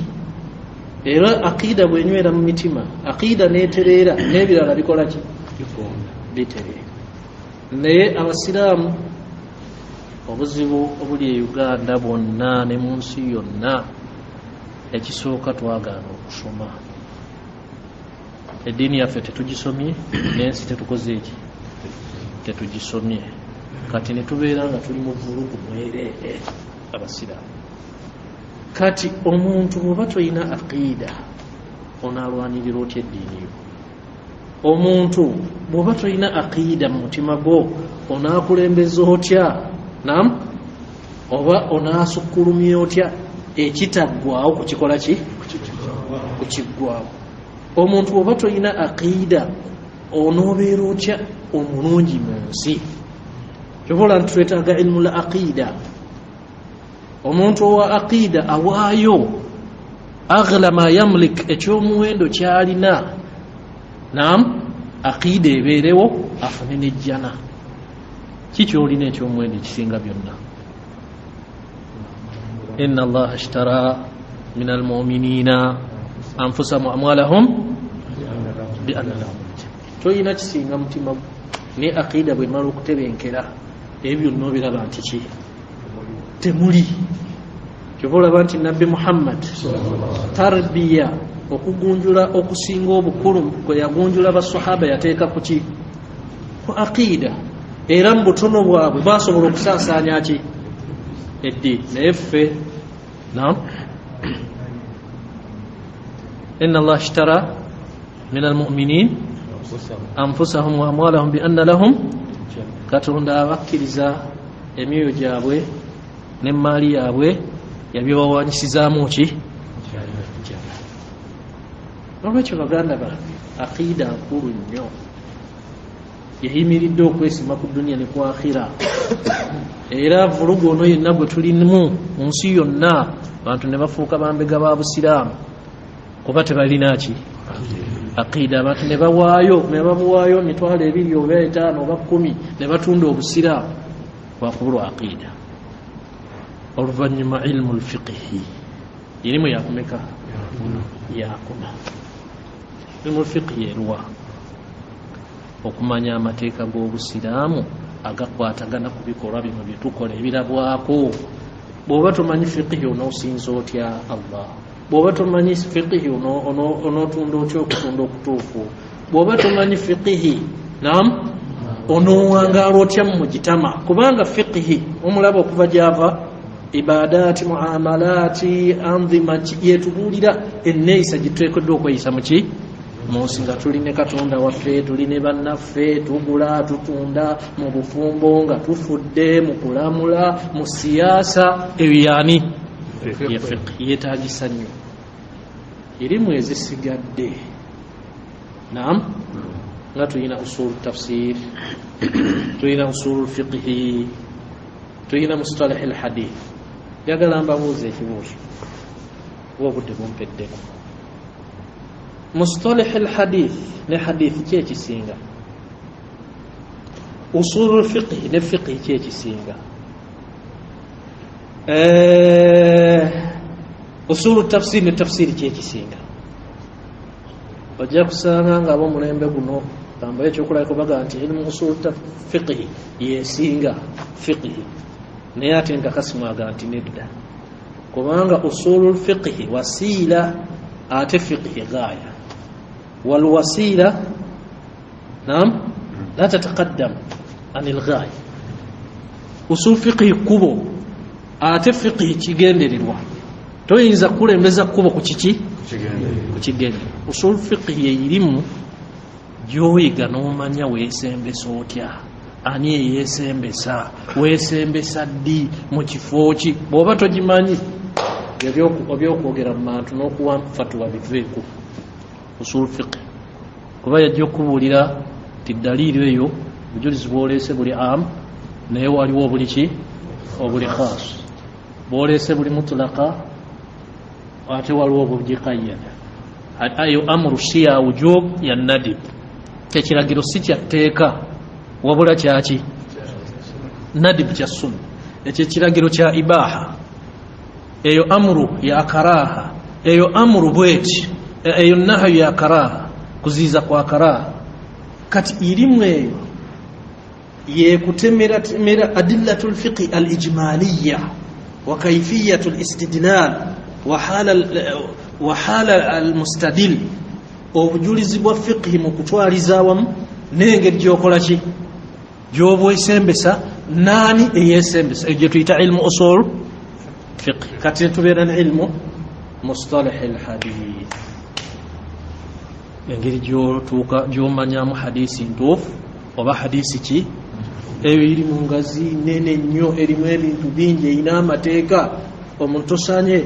era aqida bwenywera mu mitima aqida neetereera n'ebirala bikola ki bitereera. Naye abasiraamu obuzibu obuli e Uganda bwonna ne mu nsi yonna ekisooka twagaana okusoma. Eddiini yaffe tetugisomye n'ensi tetukoze eki tetugisomye. Kati ne tubeera nga tuli mu vulugu mwereere abasiraamu. Kati omuntu bw'oba toyina aqida onaalwanirira otya eddiini yo? Omuntu bw'oba toyina aqida mu mutima gwo onaakulembeza otya? Naam, oba onaasukkulumya otya ekitaggwaawo kukikola ki kukiggwaawo? Omuntu bw'oba toyina aqida onoobeera otya omulungi mu nsi? Kyobola nti twetaaga ilmu la aqida. Omuntu owa aqida awaayo aghla ma yamlik ekyomuwendo kyalina. Naam, aqida ebeerewo afune n'ejjana. Kikyolina ekyomuwendo ekisinga byonna? Inna Allaha ashtara min almu'minina anfusahum wa amwalahum bi anna lahum aljanna. Toyina kisinga mutima ne aqida bwe mala okutebenkera ebyo byonna obiraba nti ki temuli. Kyobola nti Nabbi Muhammad tarbiya okugunjula okusinga obukulu kwe yagunjula basahaba yateeka ku ki ku aqida. Era mu butono bwabwe basobola okusaasaanya ki eddiini. Naye ffe naam, inna Allah ashtara min almu'minin anfusahum wa amwalahum bi anna lahum. Katonda abakkiriza emyoyo gyabwe n'emmaali yaabwe yabyewawanyisizaamu ki. Olwekyo baganda bange aqida nkulu nnyo yeyimiridde okwesima ku duniya ne ku akhira. Era vulugu ono yenna gwe tulimu mu nsi yonna abantu ne bafuuka bambega ba busiraamu kuba tebalina ki aqida. Abantu ne babuwaayo emitwalo 2 oba 5 oba 10 ne batunda obusiraamu lwakubulwa aqida. Oluvannyuma ilmu lfiqhi irimu yakumeka yakuna. Ilmu lfiqhi yeruwa okumanya amateeka g'obusiraamu agakwatagana ku bikolwa bino bye tukola ebirabwako. Bw'oba tomanyi fiqhi onoosinza otya Allah? Bw'oba tomanyi fiqhi onootunda otya okutunda okutuufu? Bw'oba tomanyi fiqhi naam onoowangaala otya mu gitama? Kubanga fiqhi omulaba okuva gy'ava ibadaati muamalaati anzima yetubuulira enneeyisa gye tuteekeddwa okweyisa mu ki mu nsi nga tuli ne Katonda waffe, tuli ne bannaffe, tugula tutunda mu bufumbo nga tufudde mu kulamula mu siyaasa. Ebyani ye fiqhi yeetaagisa nnyo. Erimu ezisigadde naam nga tulina usul tafsir, tulina usul fiqhi, tulina mustalah al hadith. Njagala mbabuuza ekibuuzo obudde bumpeddeko. Mustalah al hadith ne hadith ki ekisinga? Usul al fiqhi ne fiqhi ki ekisinga? usulu tafsir ne tafsiri kyekisinga ojja kusanga nga ab'omulembe guno tambaye ekyokulabiko baga nti ilmu usulu fiqhi yesinga fiqhi naye ate nkakasimaga nti nedda kubanga usulu fiqhi wasiila ate fiqhi gaaya walwasiila naam la tataqaddam an alghaya usul fiqhi kubo ate fiqhi kigendererwa toyinza kulembeza kubo ku kiki ku kigendererwa usul fiqhi yeyirimu gyoyiga n'omanya weesembesa otya ani eyeesembesa weesembesa ddi mu kifo ki bw'oba togimanyi ebyokwogera mu bantu n'okuwa fatuwa biveeko usul fiqhi kuba yajja okubuulira ti daliiri eyo bujulizi bwoleese buli am naye waliwo obuli ki obuli khas bwoleese buli mutlaka ate waliwo obugikayyada ayo amuru siya wujub ya nadib kyekiragiro si kyatteeka wabula kyaki nadib kya sunna ekyo ekiragiro kya ibaha eyo amuru ya karaha eyo amuru bweti eyo nahayu ya karaha kuziiza kwa karaha kati irimu eyo yekutemera adillatu lfiqhi alijmaliya wa kaifiyatu listidlal wa hala almustadil obujulizi bwa fiqhi mu kutwaliza awamu n'engeri gyokola ki gy'obwesembesa naani eyeesembesa egyo tuyita ilmu usul fiqhi kati netubeera ne ilmu mustalah alhadith engeri gyomanyamu hadisi ntuufu oba hadisi ki eyo iri mu ngazi nene nnyo erimu ebintu bingi erina amateeka omuntu tosanye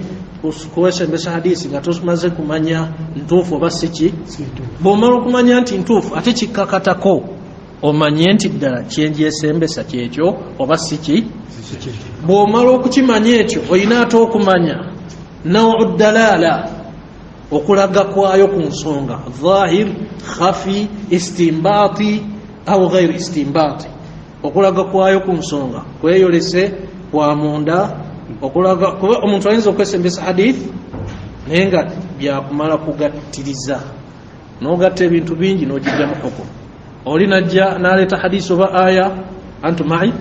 kuwesembesa hadisi nga tomaze kumanya ntuufu oba siki bw'omala okumanya nti ntuufu ate kikkakatako omanye nti ddala kyengyesembesa kyekyo oba siki bw'omala okukimanya ekyo olina ate okumanya nawu dalala okulaga kwayo ku nsonga zahir khafi istinbati au ghairu istinbati okulaga kwayo ku nsonga kweyolese kwa munda okulaga kuba omuntu ayinza okwesembesa hadith naye nga byakumala kugattiriza n'ogatta ebintu bingi n'ogijjamu hukum oli najja n'aleeta hadisi oba aya antu mai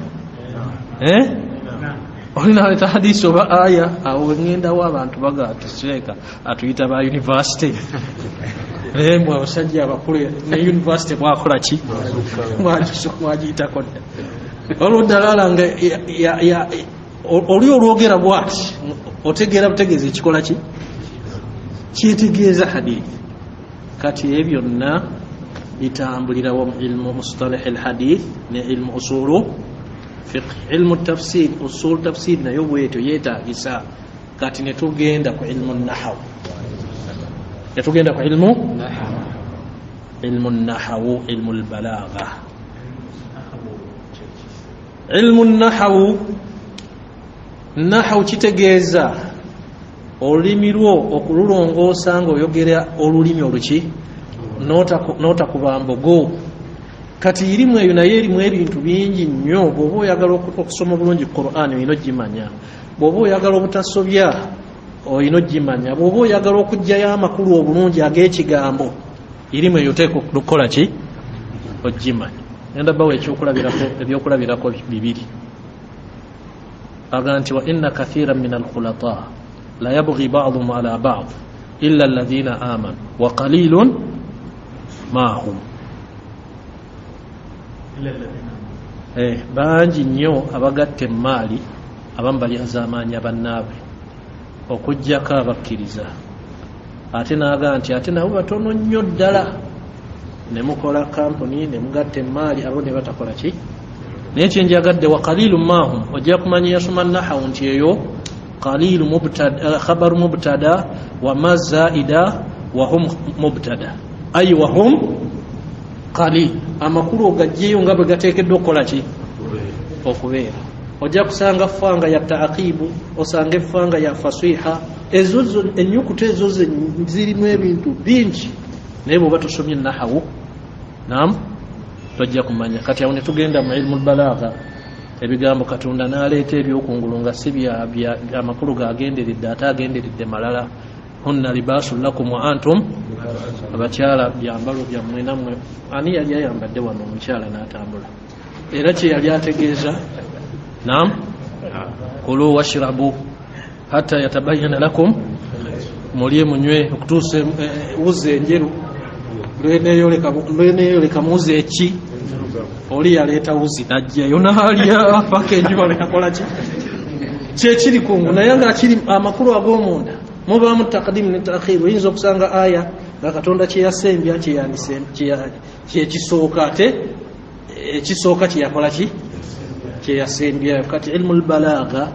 oli n'aleeta hadisi oba aya awo wengendawo abantu baga tusireka atuyita ba university naye mwe abasajja abakulu ne university mwakola ki mwagiyitako dda olwo ddalala nga oli olwogera bwati otegeera butegeeza ekikola ki kyetegeeza hadithi kati ebyo byonna bitambulirawo mu ilmu mustalah alhadith ne ilmu usulu fiqh ilmu tafsir usul tafsir nayo bwetyo yeetaagisa kati netugenda ku ilmu nahaw netugenda ku ilmu nahaw ilmu albalagha ilmu nahaw kitegeeza olulimi lwo okululongoosa nga oyogera olulimi oluki notakubambogo kati irimu eyo naye erimu ebintu bingi nnyo bw'oba oyagala okusoma bulungi Qur'an olina ogimanya bw'oba oyagala obutasobya olina ogimanya bw'oba oyagala okugjayo amakulu obulungi ag'ekigambo irimu eyo oteeka okukola ki ogimanya genda bawo ebyokulabirako bibiri aga nti wa inna kathiran min alkhulata la yabghi ba'dhum ala ba'd illa alladhina amanu wa qalilun ma hum bangi nnyo abagatta emaali abamu balyazaamaanya bannaabwe okuggyako abakkiriza ate n'aga nti ate nabo batono nnyo ddala ne mukola kampuni ne mugatta emaali abo ne batakola ki naye kyenjagadde wa qalilu mahum ojja kumanya yasoma nahawu nti eyo qalilu khabaru mubtada wa mazaida wa hum mubtada ay wa hum qalil amakulu ogajjeyo nga bwe gateekeddwa okukola ki okubeera ojja kusanga fanga ya taaqibu osanga effanga ya fasiha ezo ennyukuta ezo zirimu ebintu bingi naye bw'oba tosomye nahawu naam tojja kumanya kati awo ne tugenda mu ilmu albalagha ebigambo Katonda n'aleeta ebyokungulu nga si bya amakulu g'agenderedde ate agenderedde malala. Hunna libaasun lakum wa antum, abakyala byambalo byammwe nammwe. Ani yali ayambadde wano omukyala n'atambula? Era kye yali ategeeza naam, kulu washrabu hatta yatabayyana lakum, mulye munywe okutuusa wuzi enjeru lweneeyoleka muwuzi eki. Oli yaleeta wuzi najjayo n'alya paka enjuba lekakola ki kyekiri kungu, naye ng'akiri amakulu ag'omunda mubaamu taqdimu ne ta'khir. Oyinza okusanga aya nga Katonda kyeyasembya kyekisooka ate ekisooka kyeyakola ki kyeyasembyayo. Kati ilmu lbalaaga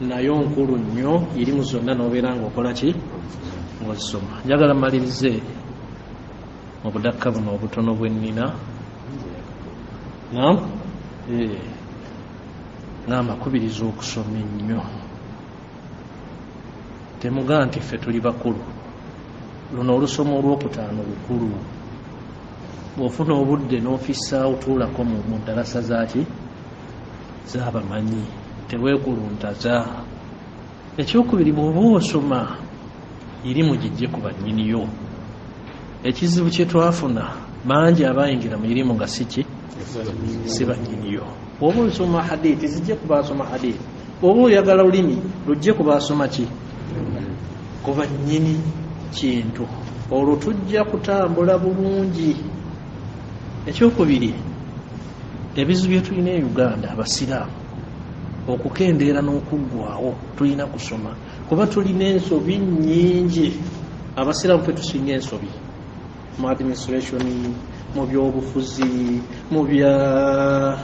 nayo nkulu nnyo, irimu zonna n'obeera ng'okola ki ng'ozisoma. Njagala malirize mu budakka buno obutono bwe nnina. Naam, n'amakubiriza okusoma ennyo. Temugaa nti ffe tuli bakulu. Luno olusoma olwokutaano lukulu. Bw'ofuna obudde n'ofissaawo tuulako mu ndalasa zaaki z'abamanyi, teweekuluntaza. Ekyokubiri, bw'oba osoma irimu gijje ku bannyiniyo. Ekizibu kye twafuna, bangi abayingira mu irimu nga si bannyiniyo. Bw'oba osoma hadithi zijje ku baasoma hadithi. Bw'oba oyagala lulimi lujje ku baasoma ki? Ku bannyini kintu. Olwo tujja kutambula bulungi. Ekyokubiri, ebizibu bye tulina e Uganda abasiraamu okukendeera n'okuggwaawo, tulina kusoma kuba tulina ensobi nnyingi. Abasiraamu ffe tusinga ensobi mu administration, mu byobufuzi, mu bya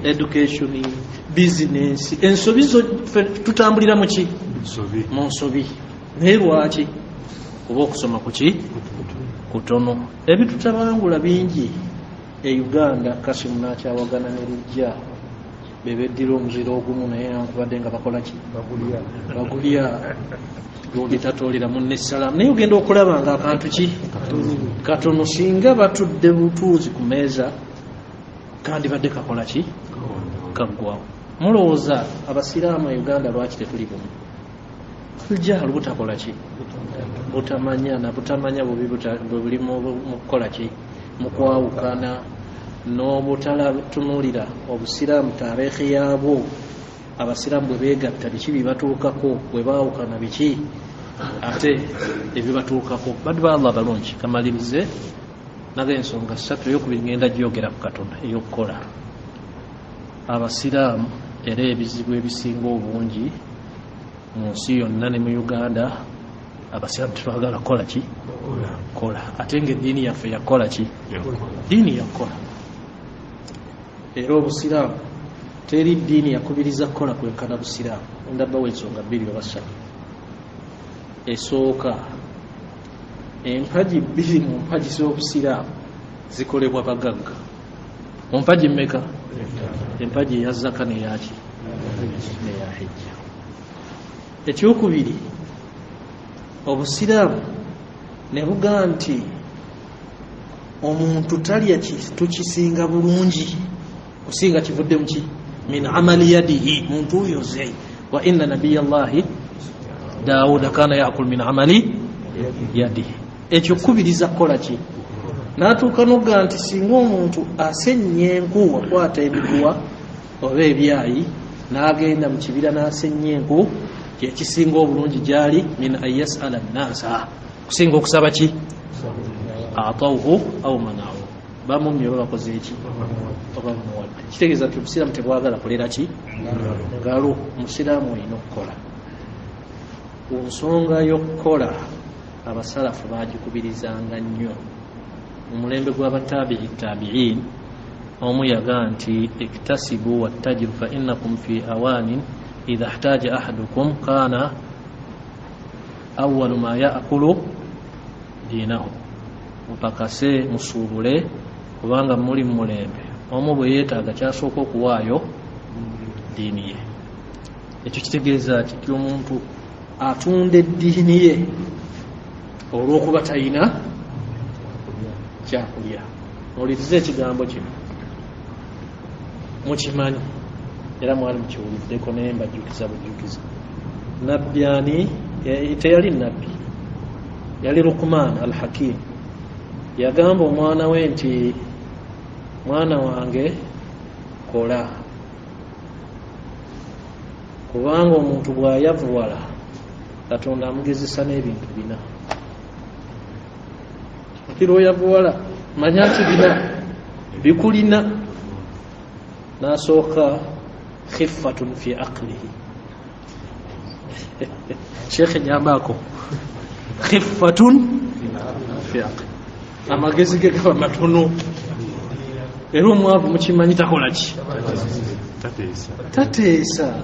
education, business. Ensobi zo tutambulira mu ki? Mu nsobi. Naye lwaki? Kuba okusoma kuki? Kutono. Ebitutabangula bingi e Uganda. Kasimu n'akyawagana ne Lujja bebeddira omuziro ogumu, naye nankubadde nga bakola ki? Bagulya. Gwoge tatoolera munne essalaamu, naye ogenda okulaba nga akantu ki? Katono. Singa batudde butuuzi ku meeza kandibadde kakola ki? Kaggwawo. Mulowooza abasiraamu e Uganda lwaki tetuli bumu? Lujalu butakola ki? Butamanya na butamanya bubi buli mu kukola ki? Mu kwawukana n'obutalatunulira obusiraamu tareekhi yaabwo. Abasiraamu bwe beegatta biki bibatuukako, bwe baawukana biki ate ebibatuukako. Baddu ba Allah balungi. Kamalirize naga ensonga ssatu. Eyokubiri ngenda gyogera ku Katonda, ey'okukola. Abasiraamu era ebizibu ebisinga obungi mu nsi yonna ne mu Uganda, abasiraamu tetwagala kukola ki? Kola. Ate ng'eddiini yaffe yakola ki? Ddiini yakola. Era obusiraamu teri ddiini yakubiriza kukola kwenkana busiraamu. Ndabbawo ensonga bbiri oba ssatu. Esooka, empagi bbiri mu mpagi z'obusiraamu zikolebwa bagagga. Mu mpagi mmeka? Empagi eya zaka n'eyaki? N'eya hijja. Ekyokubiri, obusiraamu ne bugaa nti omuntu talya kintu kisinga bulungi kusinga kivudde mu ki? Min amali yadihi. Muntu oyo ze wa inna nabiyallahi Daawuda kaana yaakulu min amali yadihi. Ekyo kubiriza kukola ki? N'atuuka n'ogaa nti singa omuntu asennya enku, wakwata emiguwa oba ebyayi n'agenda mu kibira n'asennya enku, kyekisinga obulungi gyali min an yas'ala nnaasa, kusinga okusaba ki? Atawuhu aw manawu. Bamumye oba bakoze eki? Oba bamuwadde. Kitegeeza nti obusiraamu tebwagala kulera ki? Ngalo. Omusiraamu olina okukola. Ku nsonga y'okukola abasalafu baagikubirizanga nnyo. Mu mulembe gw'abataabiin omu yagaa nti iktasibu wattajiru fa innakum fi awaanin idha ihtaja ahadukum kana awwalu ma yaakulu diinahu. Mupakase musuubule kubanga muli mu mulembe. Omu bwe yeetaaga kyasooka okuwaayo ddiini ye. Ekyo kitegeeza nti omuntu atunda eddiini ye olw'okuba talina kyakulya. Olirize ekigambo kino mukimanyi. era mwali mukiwuliddeko naye mbajjukiza bujjukiza. Nabbi ani? Teyali nabbi, yali Luqman al-Hakim. Yagamba omwana we nti mwana wange kola, kubanga omuntu bw'ayavuwala Katonda amugezesa n'ebintu bina. Kiro yavuwala manya nti bina bikulina. N'asooka khiffatun fi aqlihi. Sheikh nyambako khiffatun fi aqli, amagezi ge gaba matono. Era omwavu mukimanyi takola ki? Tateesa,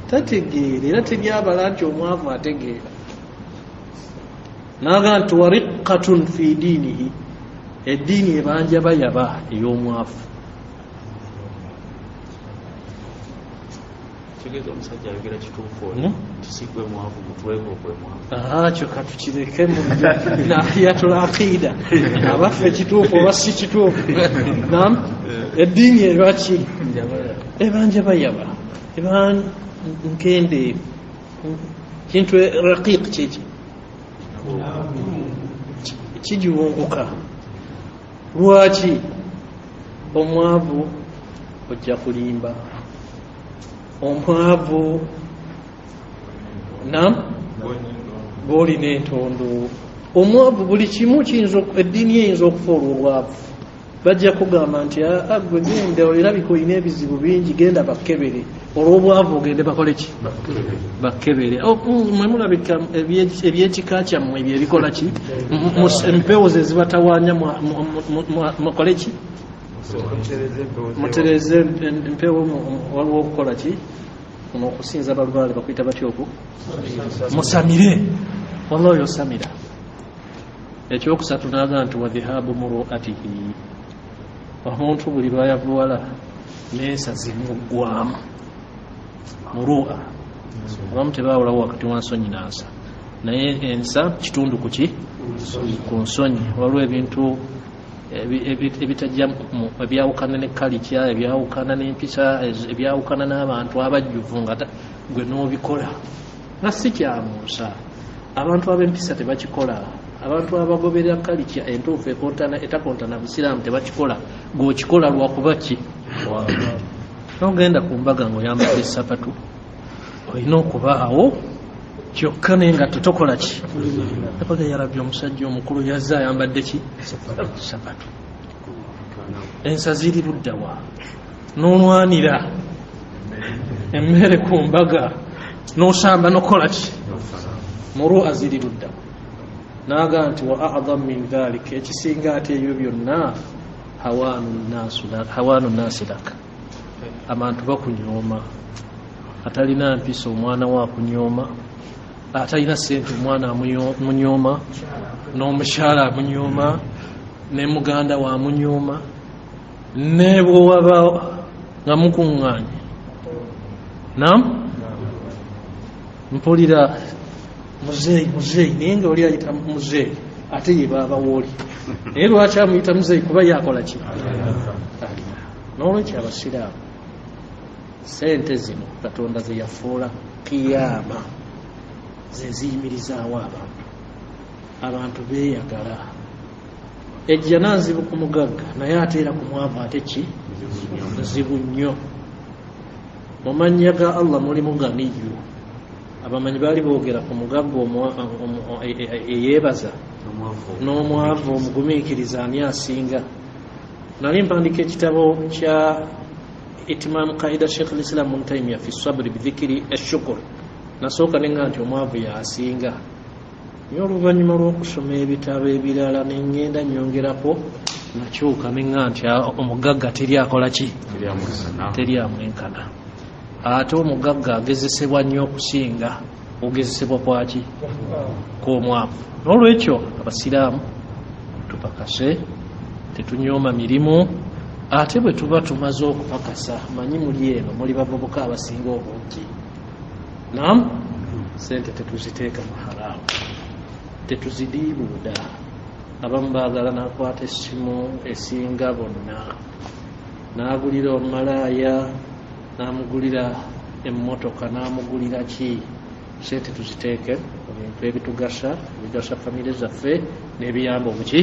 tategeera, era teryabala nti omwavu ategeera. Naga nti wariqqatun fi diinihi, eddiini ebanja bayaba ey'omwavu. Omusajja ayogera kituufu kisigwe mwavu mutweko gwe mwavu. Kyo katukireke mu nahiyatul aqida, abaffe kituufu oba si kituufu. Naam, eddiini ebaki ebanja bayaba, eba nkende kintu raqiq kiki kijiwunguka. Lwaki? Omwavu ojja kulimba, omwavu bw'olina entondo. Omwavu buli kimu eddiini eyinza okufa olw'obwavu. Bajja kugamba nti gwe genda olirabika olina ebizibu bingi, genda bakkebere. Olw'obwavu ogende bakole ki? Bakkebere. Mwe mulabika ebyekika kyammwe ebyo ebikola ki? Empewo ze zibatawaanya mukole ki? Mutereze empewo. Waliwo okukola ki? Okusinza balwaale bakuyita batya okwo? Musamire. Wallahi osamira. Ekyokusatu naga nti wadhihabu muruatihi, omuntu buli lwayavuwala n'ensa zimuggwamu. Murua abamu tebaawulawo wakati wa nsonyi n'ansa, naye ensa kitundu kuki? Ku nsonyi. Waliwo ebintu ebitajja ebyawukana ne kalikya, ebyawukana n'empisa, ebyawukana n'abantu abajjuvu nga gwe n'obikola nga si kya mu nsa. Abantu ab'empisa tebakikola. Abantu abagoberera kalikya entuufu etakontana busiraamu tebakikola. Gw'okikola lwakuba ki? N'ogenda ku mbaga ng'oyambadde sapatu, olina okubaawo kyokka naye nga tokola ki? Ebaga yarabye omusajja omukulu yazze ayambadde ki? Sapatu. Ensa ziri luddawa? N'olwanira emmere ku mbaga n'osamba n'okola ki? Murua ziri luddawa. Naga nti wa a'dham min dhalik, ekisinga ate ebyo byonna hawaanu nnaasi laka, abantu bakunyooma. Atalina mpisa omwana wa kunyooma, atalina ssente omwana amunyooma, n'omukyala amunyooma, ne muganda wa amunyooma, ne bw'owaba nga mukuŋŋaanye. Naam, mpulira muzeeyi naye nga oli ayita muzeeyi ate ye baabawooli. Naye lwaki amuyita muzeeyi? Kuba yakola ki? N'olwekyo abasiraamu sente zino Katonda ze yafuula kiyama ze ziyimirizaawo abantu beeyagala. Ejjana nzibu ku mugagga, naye ate era ku mwavu ate ki? Nzibu nnyo. Mu mannya ga Allah mulimu ganiyu. Abamanyi baali boogera ku mugagga eyeebaza n'omwavu omugumiikiriza ani asinga. Nali mpandika ekitabo kya Itimam Qaida Sheikh al-Islam Ibn Taymiyyah fi sabri bidhikri ash-shukr. Nasooka nenga nti omwavu yasinga. Naye oluvannyuma lw'okusoma ebitabo ebirala nengenda nyongerako nakyuka nenga nti omugagga teryakola ki? Teryamwenkana. Ate omugagga agezesebwa nnyo okusinga ogezesebwa kwaki? Kw'omwavu. N'olwekyo abasiraamu tupakase, tetunyooma mirimu. Ate bwe tuba tumaze okupakasa, manyi muli eno muli bavubuka abasinga obungi. Naam, sente tetuziteeka mu haraamu, tetuzidiibuuda. Abamu baagala n'akwata essimu esinga bonna, n'agulira omumalaaya, n'amugulira emmotoka n'amugulira ki sente tuziteeke mu bintu ebitugasa ebigasa famire zaffe n'ebiyamba obuki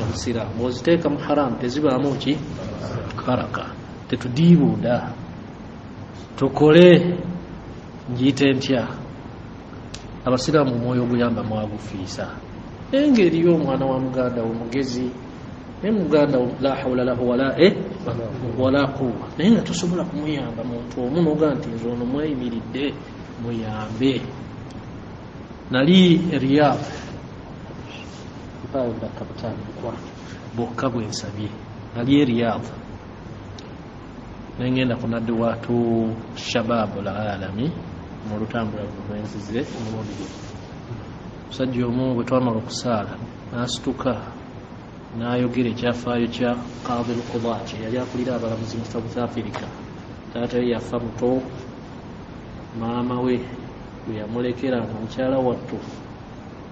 omusiraamu bw'oziteeka mu haramu tezibaamu ki baraka tetudiibuuda tukole njiyite ntya abasiraamu omwoyo oguyamba mwagufiisa naye ng'eriyo omwana wa muganda we mugezi naye muganda la hawla lahu wala quwa naye nga tosobola kumuyamba muntu omu noga nti nze ono mweyimiridde muyambe nali Riyadh mpayo ndakabutani bwokka bwensabye nali Riyadh nengenda ku nadduwaatu shababu alalami mu lutambula lwenzize omulundi musajja omu bwe twamala okusaala n'asituka n'ayogera ekyafaayo kya Qadi al-Qudaa yali akulira abalamuzi mu South Africa taata we yafa muto maama we bwe yamulekera nga mukyala wattu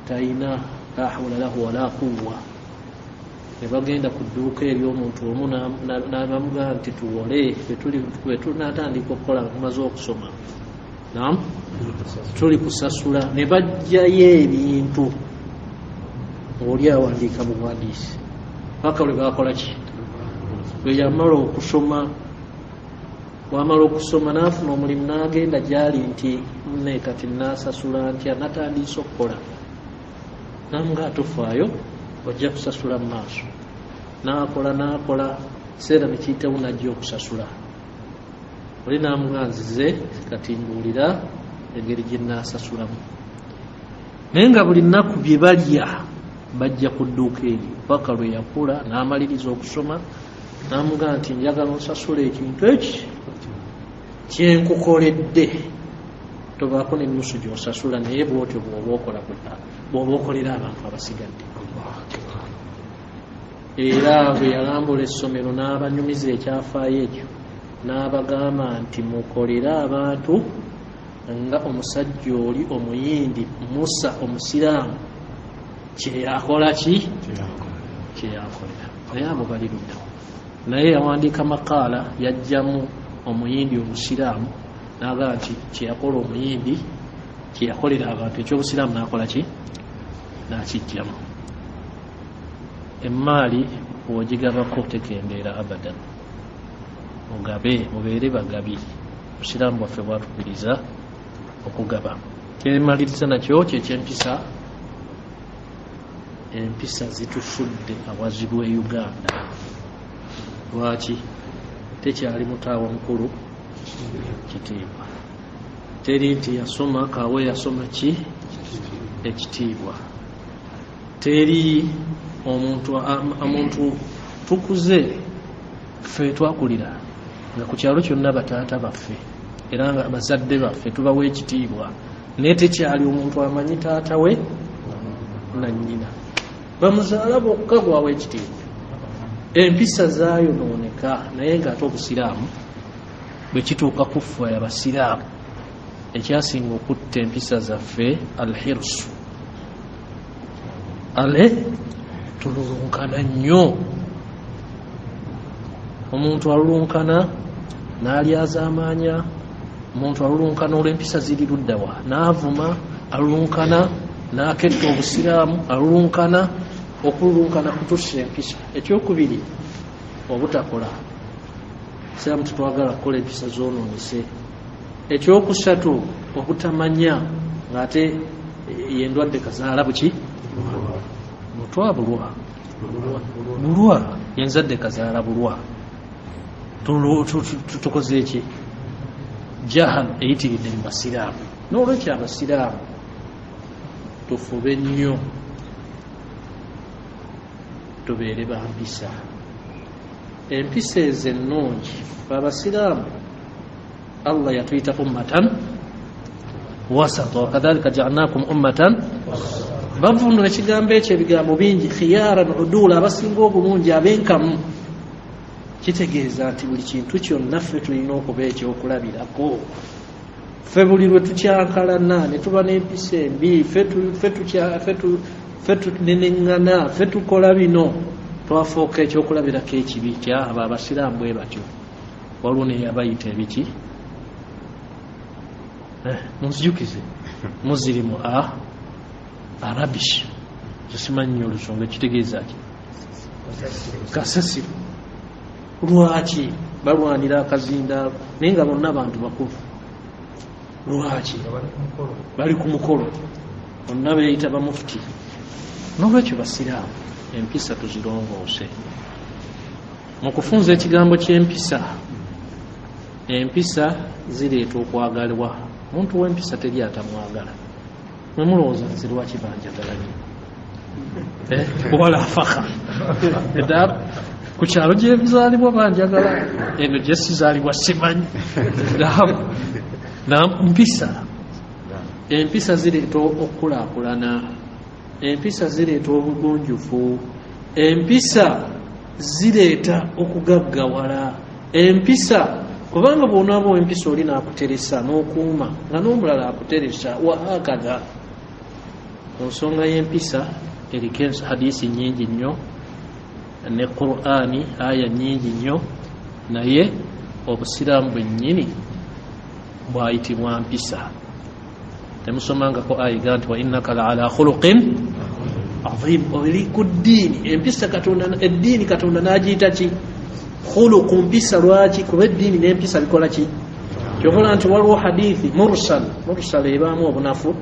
talina la hawla lahu wala quwwa ne bagenda ku dduuka ery'omuntu omu n'abamugamba nti tuwole bwe tunatandika okukola tumaze okusoma tuli kusasula ne bajjayo ebintu ng'oli awandiika buwandiisi paka lwe bakola ki bwe yamala okusoma bwamala okusoma n'afuna omulimu n'agenda gyali nti nne kati nasasula ntya natandise okukola namuga atofaayo ojja kusasula mu maaso n'akola seera nekiyitawo najja okusasula oli namuganzize kati mbuulira engeri gye nasasulamu naye nga buli nnaku bye balya bajja ku dduuka eryo paka lwe yakula n'amaliriza okusoma namuga nti njagala onsasula ekintu eki kyenkukoledde tobaako n'ennusu gy'osasula naye bwotyo bw'oba okolera abantu abasigadde era bwe yalambula essomero n'abanyumiza ekyafaayo ekyo n'abagamba nti mukolere abantu nga omusajja oli omuyindi Musa omusiraamu kyeyakola ki kyeyakolera naye abo bali luddawo naye yawandiika makaala yajjamu omuyindi omusiraamu n'agamba nti kyeyakola omuyindi kyeyakolera abantu ekyobusiraamu n'akola ki n'akijjamu emmaali bw'ogigabako tekendeera abadan mugabe mubeere bagabi obusiraamu bwaffe bwatukiriza okugaba kyemaliriza nakyo kyekyempisa empisa zitusudde awazibu e Uganda lwaki tekyali mutaawa mukulu kitiibwa teri nti yasoma kaawe yasoma ki ekitiibwa teri omuntu tukuze ffe twakulira nga ku kyalo kyonna bataata baffe era nga bazadde baffe tubawa ekitiibwa naye tekyali omuntu amanyi taata we nannyina bamuzaala bokka gwawa ekitiibwa empisa zaayonooneka naye ngaate obusiraamu bwe kituuka ku ffe abasiraamu ekyasinga okutta empisa zaffe alhirsu tululunkana nnyo omuntu alulunkana n'alyazaamaanya omuntu alulunkana olw'empisa ziri luddawa n'avuma alulunkana n'aketta obusiraamu alulunkana okululunkana kutussa empisa ekyokubiri obutakola siraamu tetwagala kukola empisa zoonoonese ekyokusatu obutamanya ng'ate yendwadde kazaala buki mutwa bulwa yenzadde kazaala bulwa tukoze eki jahal eyitiridde mu basiraamu n'olwekyo abasiraamu tufube nnyo tubeere bampisa empisa ezo ennungi abasiraamu Allah yatuyita ummatan wasata wakadhalika ja'alnakum ummatan bavunula ekigambo ekyo ebigambo bingi khiyaran udula abasinga obulungi ab'enkamu kitegeeza nti buli kintu kyonna ffe tulina okuba ekyokulabirako ffe buli lwe tukyankalana ne tuba n'empisa embi ffe tuneneŋŋana ffe tukola bino twafuuka ekyokulabirako ekibi abo abasiraamu bwe batyo waliwo neyabayita ebiki munzijukize muzirimu arabish tusimanyi nnyo oluzungu ekitegeeza ki kasasiro lwaki balwanira akazindaalo naye nga bonna bantu bakulu lwaki bali ku mukolo bonna beeyita bamufuti n'olwekyo basiraamu empisa tuzirongoose mu kufunza ekigambo ky'empisa empisa zireeta okwagalwa omuntu w'empisa teri atamwagala mwemulowooza nze lwaki banjagalanye wala faka ku kyalo gyezaalibwa banjagala eno gyesizaalibwa simanyi mpisa empisa zireeta okukulaakulana empisa zireeta obugunjufu empisa zireeta okugaggawala empisa kubanga bw'onaaba empisa oli n'akuteresa n'okuuma nga n'omulala akuteresa wahakaza ku nsonga y'empisa eriko hadisi nyingi nnyo ne Qur'ani aya nyingi nnyo naye obusiraamu bwennyini bwayitibwa mpisa temusomangako aya ega nti wa innaka la ala khuluqin azim oli ku ddiini empisa eddiini katonda n'agiyita ki khuluqu mpisa lwaki kuba eddiini n'empisa bikola ki kyokola nti waliwo hadithi mursal ebaamu obunafu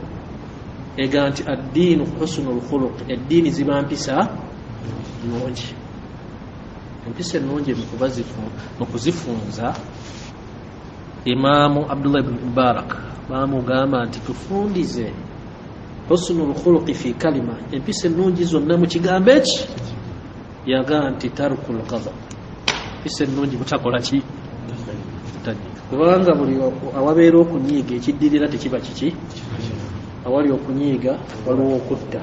ega nti addiinu husnul khuluq eddiini ziba mpisa nnungi empisa ennungi mu kuzifunza imaamu Abdullah ibn Mubarak baamugamba nti tufundize husnul khuluqi fi kalima empisa ennungi zonna mu kigambo eki yagaa nti tarkul ghadab empisa ennungi butakola ki kubanga buli awabeera okunyiiga ekiddirira tekiba kiki awali okunyiiga waliwo okutta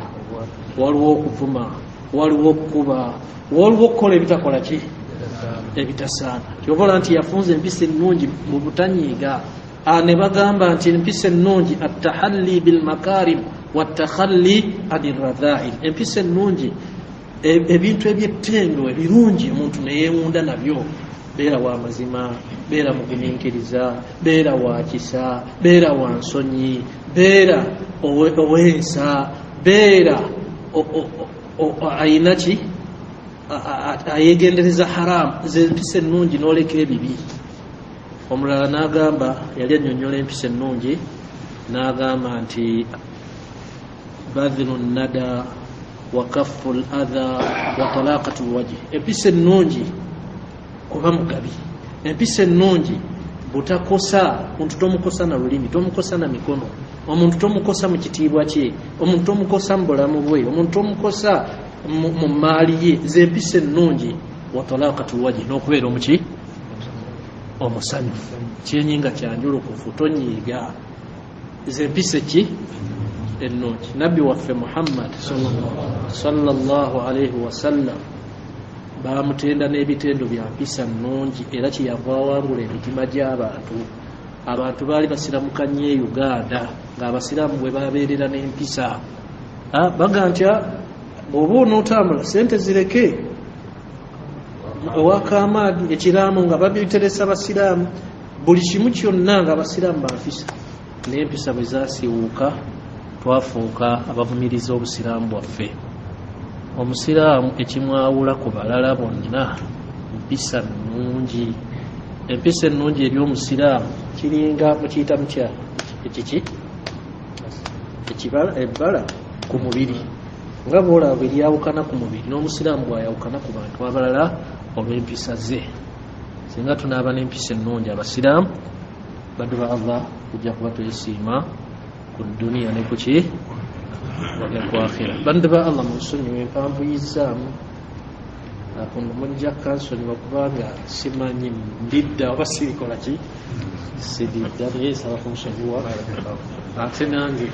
waliwo okuvuma waliwo okukuba waliwo okukola ebitakola ki ebitasaana kyobola nti yafunza empisa ennungi mu butanyiiga ne bagamba nti empisa ennungi attahalli bilmakarim wattakhalli ani radhail empisa ennungi ebintu ebyettendo ebirungi omuntu neyeewunda nabyo beera wa mazima beera mugumiikiriza beera wa kisa beera wa nsonyi beera owensa beera ayina ki ayegendereza haramu zempisa ennungi n'oleka ebibi omulala n'agamba yali annyonnyola empisa ennungi n'agamba nti badhlu nada wa kaffu ladha wa talaqatu lwajhi empisa ennungi kuba mugabi empisa ennungi butakosa omuntu tomukosa na lulimi tomukosa na mikono omuntu tomukosa mu kitiibwa kye omuntu tomukosa mu bulamu bwe omuntu tomukosa mu maali ye zempisa ennungi wa talaqatu lwajhi n'okubeera omuki omusanyufu kyenyinga kyanjulukufu tonyiiga zempisa ki ennungi nabbi waffe Muhammad sallallahu alaihi wasallam baamutenda n'ebitendo bya mpisa nnungi era kyeyava awangula emitima gy'abantu abantu baali basiramuka nnyo e Uganda ng'abasiraamu bwe babeerera n'empisa baga nti bw'oba onootambula sente zireke owakamaadi ekiraamu nga babiteresa basiraamu buli kimu kyonna nga abasiraamu banfisa n'empisa bwe zaasiwuuka twafuuka abavumiriza obusiraamu bwaffe omusiraamu ekimwawula ku balala bonna mpisa nnungi empisa ennungi eri omusiraamu kiringa mukiyita mutya ekiki ebbala ku mubiri nga bwolaba eryawukana ku mubiri n'omusiraamu bwayawukana ku bantu abalala olw'empisa ze singa tunaaba n'empisa ennungi abasiraamu baddu ba Allah tujja kuba twesiima ku duniya ne kuki ne ku akhira bandu ba Allah munsonyiwe empanvuyizaamu akuno mujja kansonyiwa kubanga simanyi ndidda oba sirikola ki sididda naye saba kunsonyiwa ate nange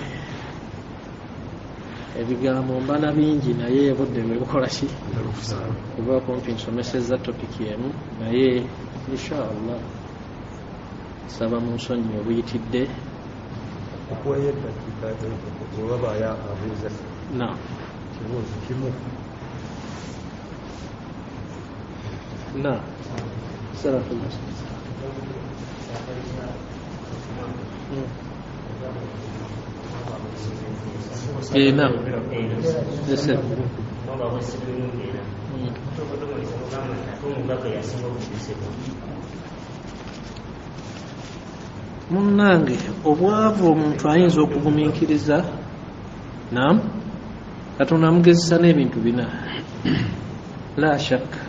ebigambo mbana bingi naye budde bwebukola ki kuba kumpi nsomeseza topiki emu naye inshallah saba munsonyi obuyitidde na na salafu Naam. Yes, sir. Munnange obwavu omuntu ayinza okugumiikiriza. Naam. Katonda amugezesa n'ebintu bina. La shakka.